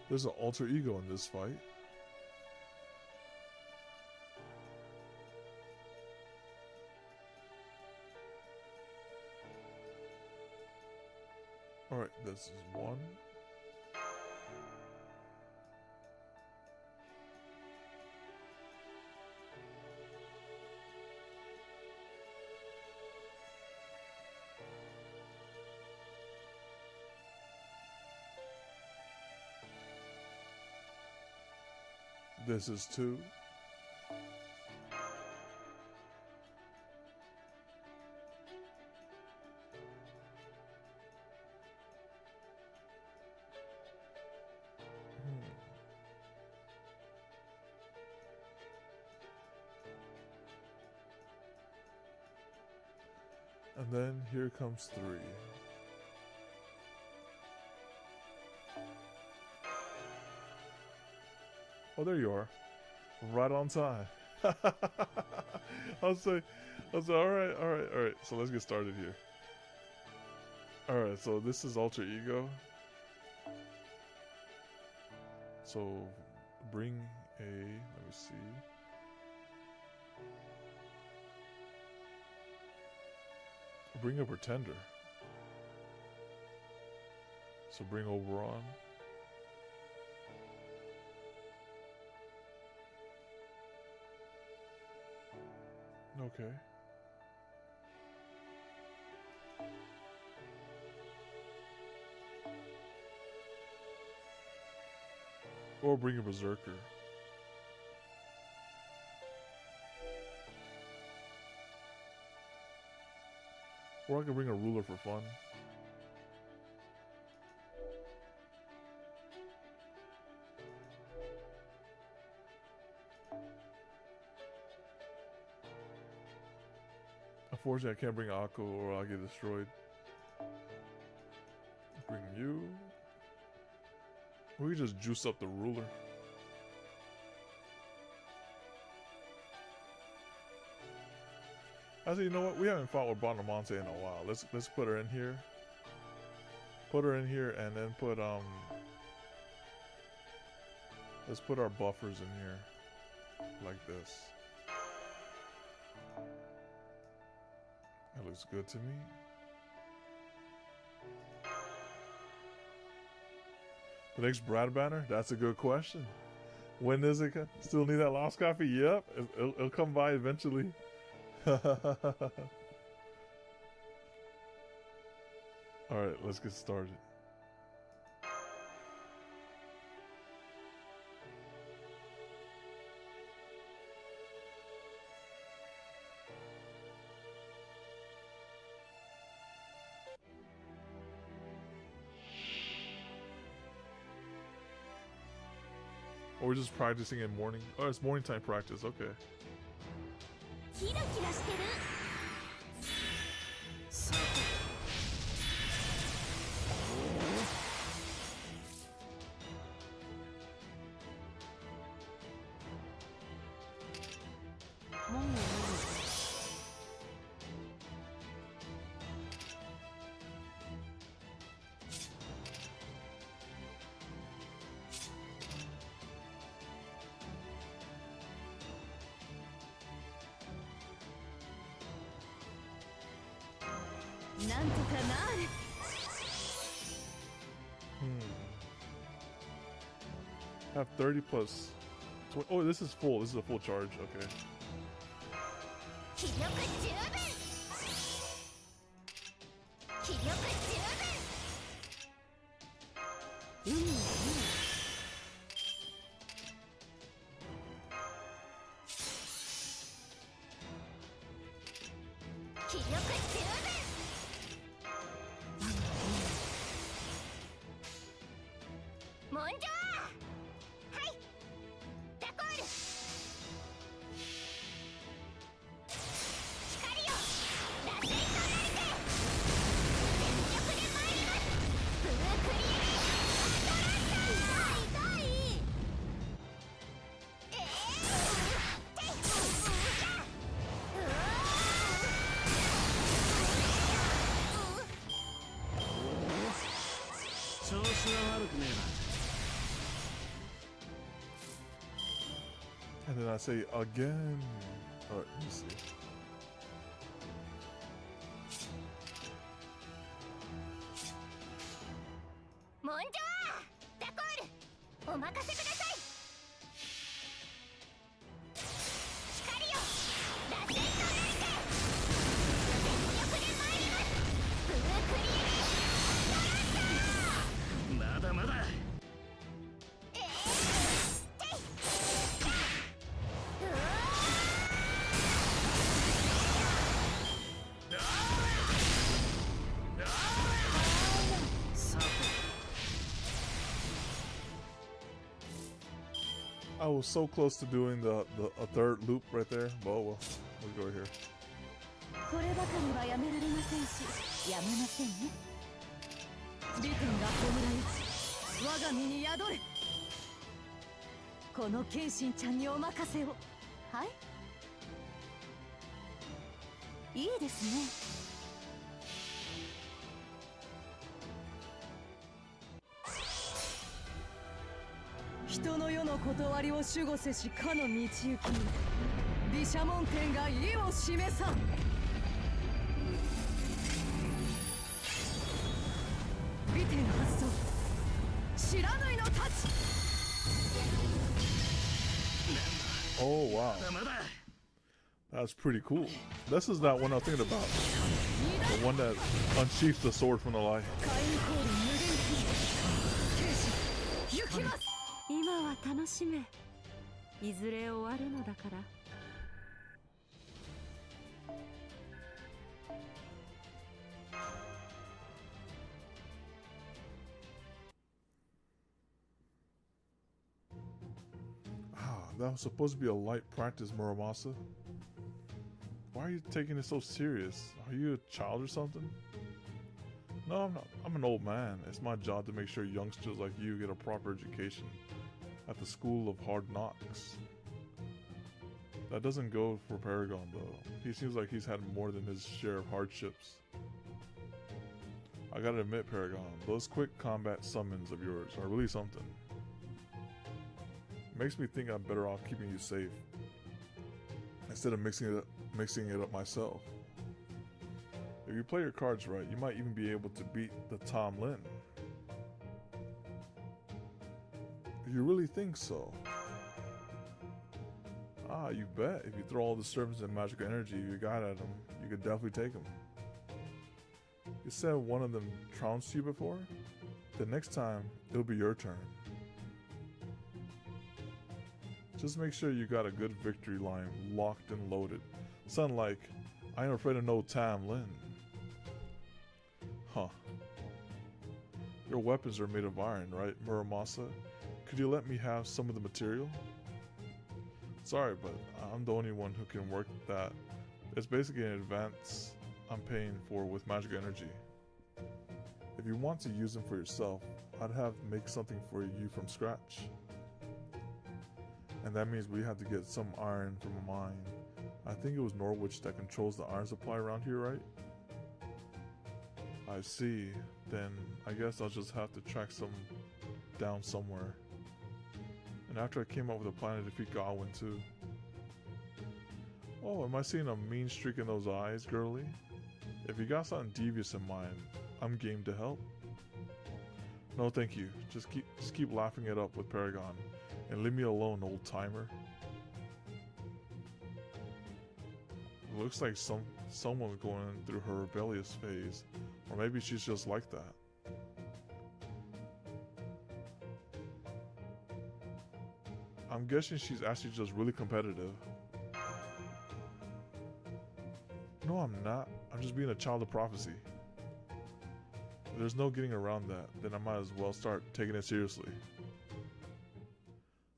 There's an alter ego in this fight. Alright, this is one. This is two. And then here comes three. Oh, there you are. Right on time. I'll say, alright. So let's get started here. Alright, so this is alter ego. So bring a, let me see. Bring a pretender. So bring Oberon. Okay. Or bring a berserker. Or I can bring a ruler for fun. Unfortunately, I can't bring Akko or I'll get destroyed. Bring you. We can just juice up the ruler. Actually, you know what? We haven't fought with Bonamonte in a while. Let's put her in here. Put her in here and then put let's put our buffers in here. Like this. That looks good to me. The next Brad banner? That's a good question. When does it come? Still need that lost copy? Yep. It'll come by eventually. Alright, let's get started. Or we're just practicing in morning. Oh, it's morning time practice. Okay. キラキラしてる。さて門を見る。なんとかなる。Have 30 plus 20. Oh, this is full. This is a full charge. Okay. 気力十分。気力十分。海を見る。気力十分。モンジョー。はい。ダコール。光よ。螺旋となれて。全力で参ります。ブルークリーン。アトランタ。痛い。調子は悪くねえな。 And then I say again. Alright, let me see. モンジョー。ダコール。お任せください。光よ。螺旋となれて。全力で参ります。ブルークリーン。まだまだ。 さて I was so close to doing a third loop right there. But oh well, we'll go here. こればかりはやめられませんし、やめませんね。利天が弔い、我が身に宿れ。この謙信ちゃんにお任せを。はい。いいですね。人の世の断りを守護せしかの道行きに、毘沙門天が意を示さん。利天発動。知らぬいの太刀。 Oh wow, まだまだ。 that's pretty cool. This is that one I'm thinking about. The one that unsheathed the sword from the light. 火炎コール無限剣士行きます。今は楽しめ。いずれ終わるのだから。That was supposed to be a light practice, Muramasa. Why are you taking it so serious? Are you a child or something? No, I'm not. I'm an old man. It's my job to make sure youngsters like you get a proper education at the School of Hard Knocks. That doesn't go for Paragon, though. He seems like he's had more than his share of hardships. I gotta admit, Paragon, those quick combat summons of yours are really something. Makes me think I'm better off keeping you safe instead of mixing it up myself. If you play your cards right, you might even be able to beat the Tom Lin. You really think so? Ah, you bet. If you throw all the servants and magical energy you got at him, you could definitely take him. You said one of them trounced you before? The next time, it'll be your turn. Just make sure you got a good victory line locked and loaded. Something like, I ain't afraid of no Tam Lin. Huh. Your weapons are made of iron, right, Muramasa? could you let me have some of the material? Sorry, but I'm the only one who can work that. It's basically an advance I'm paying for with magic energy. If you want to use them for yourself, I'd have to make something for you from scratch. And that means we have to get some iron from a mine. I think it was Norwich that controls the iron supply around here, right? I see. Then I guess I'll just have to track some down somewhere. And after I came up with a plan to defeat Godwin too. Oh, am I seeing a mean streak in those eyes, girly? If you got something devious in mind, I'm game to help. No, thank you. Just keep laughing it up with Paragon, and leave me alone, old timer. It looks like someone's going through her rebellious phase, or maybe she's just like that. I'm guessing she's actually just really competitive. No, I'm not. I'm just being a child of prophecy. If there's no getting around that, then I might as well start taking it seriously.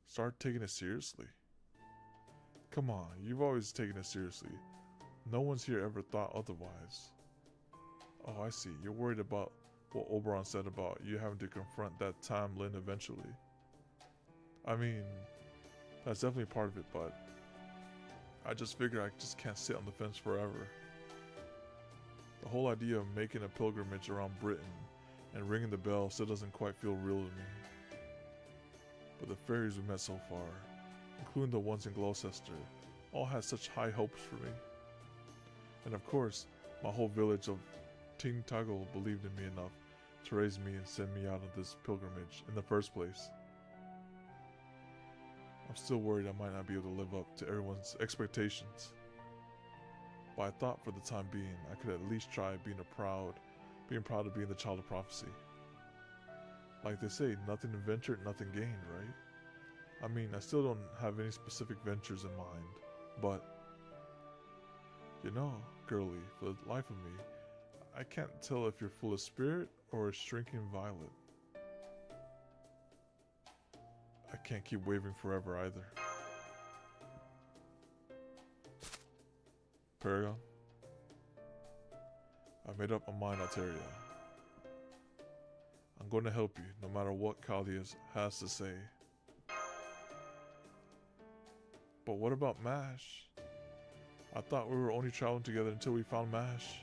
Start taking it seriously? Come on, you've always taken it seriously. No one's here ever thought otherwise. Oh, I see. You're worried about what Oberon said about you having to confront that time Lin eventually. I mean, that's definitely part of it, but I just figure I just can't sit on the fence forever. The whole idea of making a pilgrimage around Britain and ringing the bell still doesn't quite feel real to me. But the fairies we met so far, including the ones in Gloucester, all had such high hopes for me. And of course, my whole village of Tintagel believed in me enough to raise me and send me out on this pilgrimage in the first place. I'm still worried I might not be able to live up to everyone's expectations. But I thought for the time being, I could at least try being proud of being the child of prophecy. Like they say, nothing ventured, nothing gained, right? I mean, I still don't have any specific ventures in mind, but you know, girly, for the life of me, I can't tell if you're full of spirit or a shrinking violet. I can't keep waving forever either. Paragon, I made up my mind, Altaria. I'm going to help you, no matter what Caldius has to say. But what about Mash? I thought we were only traveling together until we found Mash.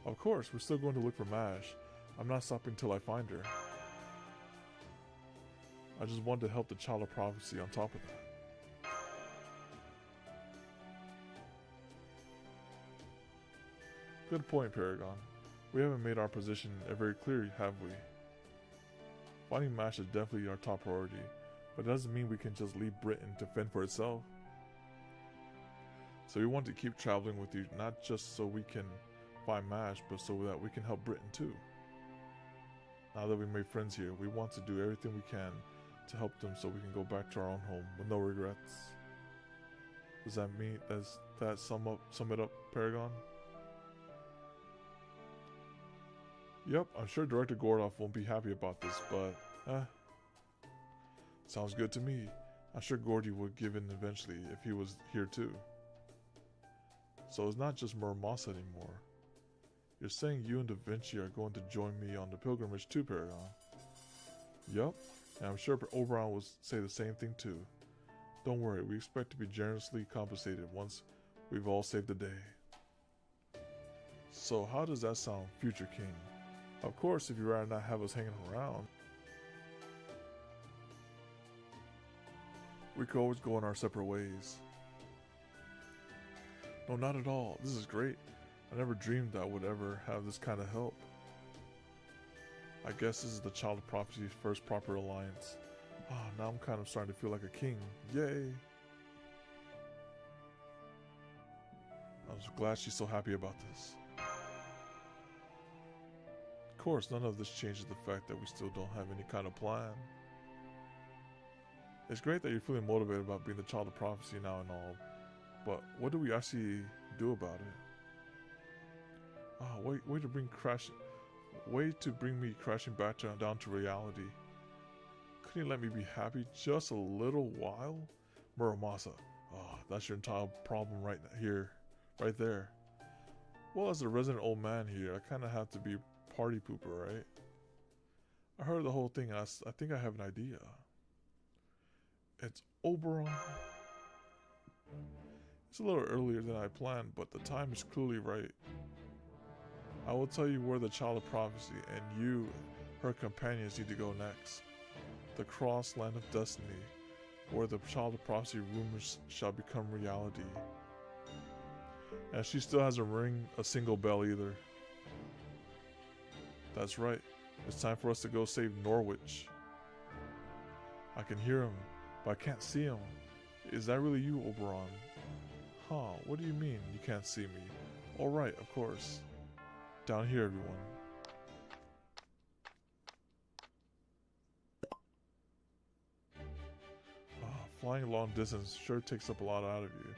Of course, we're still going to look for Mash. I'm not stopping till I find her. I just wanted to help the child of prophecy on top of that. Good point, Paragon. We haven't made our position very clear, have we? Finding Mash is definitely our top priority, but it doesn't mean we can just leave Britain to fend for itself. So we want to keep traveling with you, not just so we can find Mash, but so that we can help Britain too. Now that we made friends here, we want to do everything we can to help them so we can go back to our own home with no regrets. Does that sum it up, Paragon? Yep, I'm sure Director Gordoff won't be happy about this, but sounds good to me. I'm sure Gordy would give in eventually if he was here too. So it's not just Murmasa anymore. You're saying you and Da Vinci are going to join me on the pilgrimage too, Paragon? Yup, and I'm sure Oberon will say the same thing too. Don't worry, we expect to be generously compensated once we've all saved the day. So how does that sound, future king? Of course, if you'd rather not have us hanging around, we could always go in our separate ways. No, not at all. This is great. I never dreamed I would ever have this kind of help. I guess this is the child of prophecy's first proper alliance. Now I'm kind of starting to feel like a king. Yay! I was glad she's so happy about this. Of course, none of this changes the fact that we still don't have any kind of plan. It's great that you're feeling motivated about being the child of prophecy now and all, but what do we actually do about it? Way to bring me crashing back down to reality. Couldn't you let me be happy just a little while? Muramasa. Oh, that's your entire problem right here. Right there. Well, as a resident old man here, I kind of have to be party pooper, right? I heard the whole thing and I think I have an idea. It's Oberon. It's a little earlier than I planned, but the time is clearly right. I will tell you where the Child of Prophecy and you, her companions, need to go next. The Cross Land of Destiny, where the Child of Prophecy rumors shall become reality. And she still hasn't ring a single bell either. That's right. It's time for us to go save Norwich. I can hear him, but I can't see him. Is that really you, Oberon? Huh, what do you mean you can't see me? Alright, of course. Down here, everyone. Flying long distance sure takes up a lot out of you.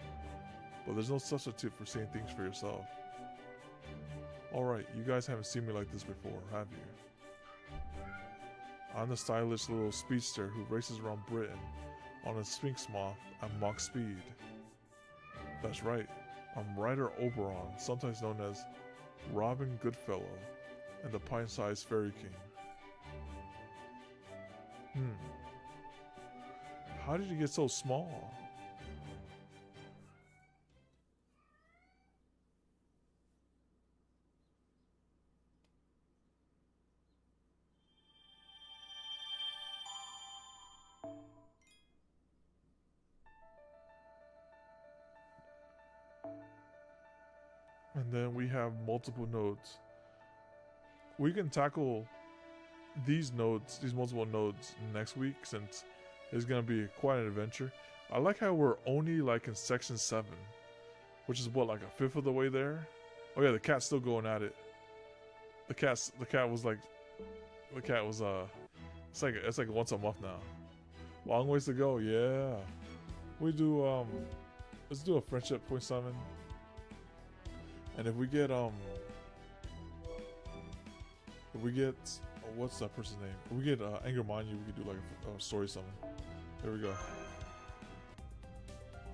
But there's no substitute for seeing things for yourself. Alright, you guys haven't seen me like this before, have you? I'm the stylish little speedster who races around Britain on a Sphinx Moth at Mach speed. That's right, I'm Ryder Oberon, sometimes known as Robin Goodfellow and the Pine-Sized Fairy King. How did you get so small? And then we have multiple nodes. We can tackle these nodes, these multiple nodes next week, since it's gonna be quite an adventure. I like how we're only like in section 7, which is what, like a fifth of the way there. Oh yeah, the cat's still going at it. The cat was it's like once a month now. Long ways to go. Yeah, we do let's do a friendship point summon. And if we get what's that person's name? If we get Anger Manu, we could do like a story summon. Here we go.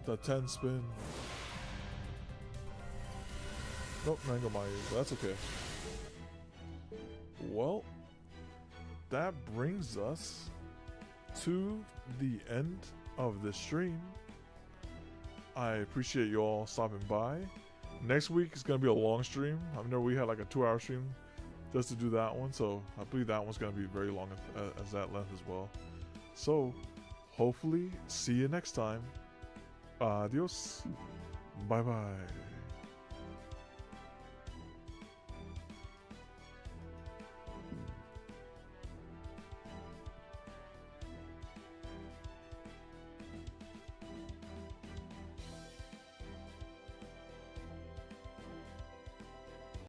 The 10 spin. Nope, no Anger Manu, but that's okay. Well, that brings us to the end of this stream. I appreciate you all stopping by. Next week is going to be a long stream. I know we had like a 2-hour stream just to do that one, so I believe that one's going to be very long as that length as well. So hopefully see you next time. Adios. Bye bye.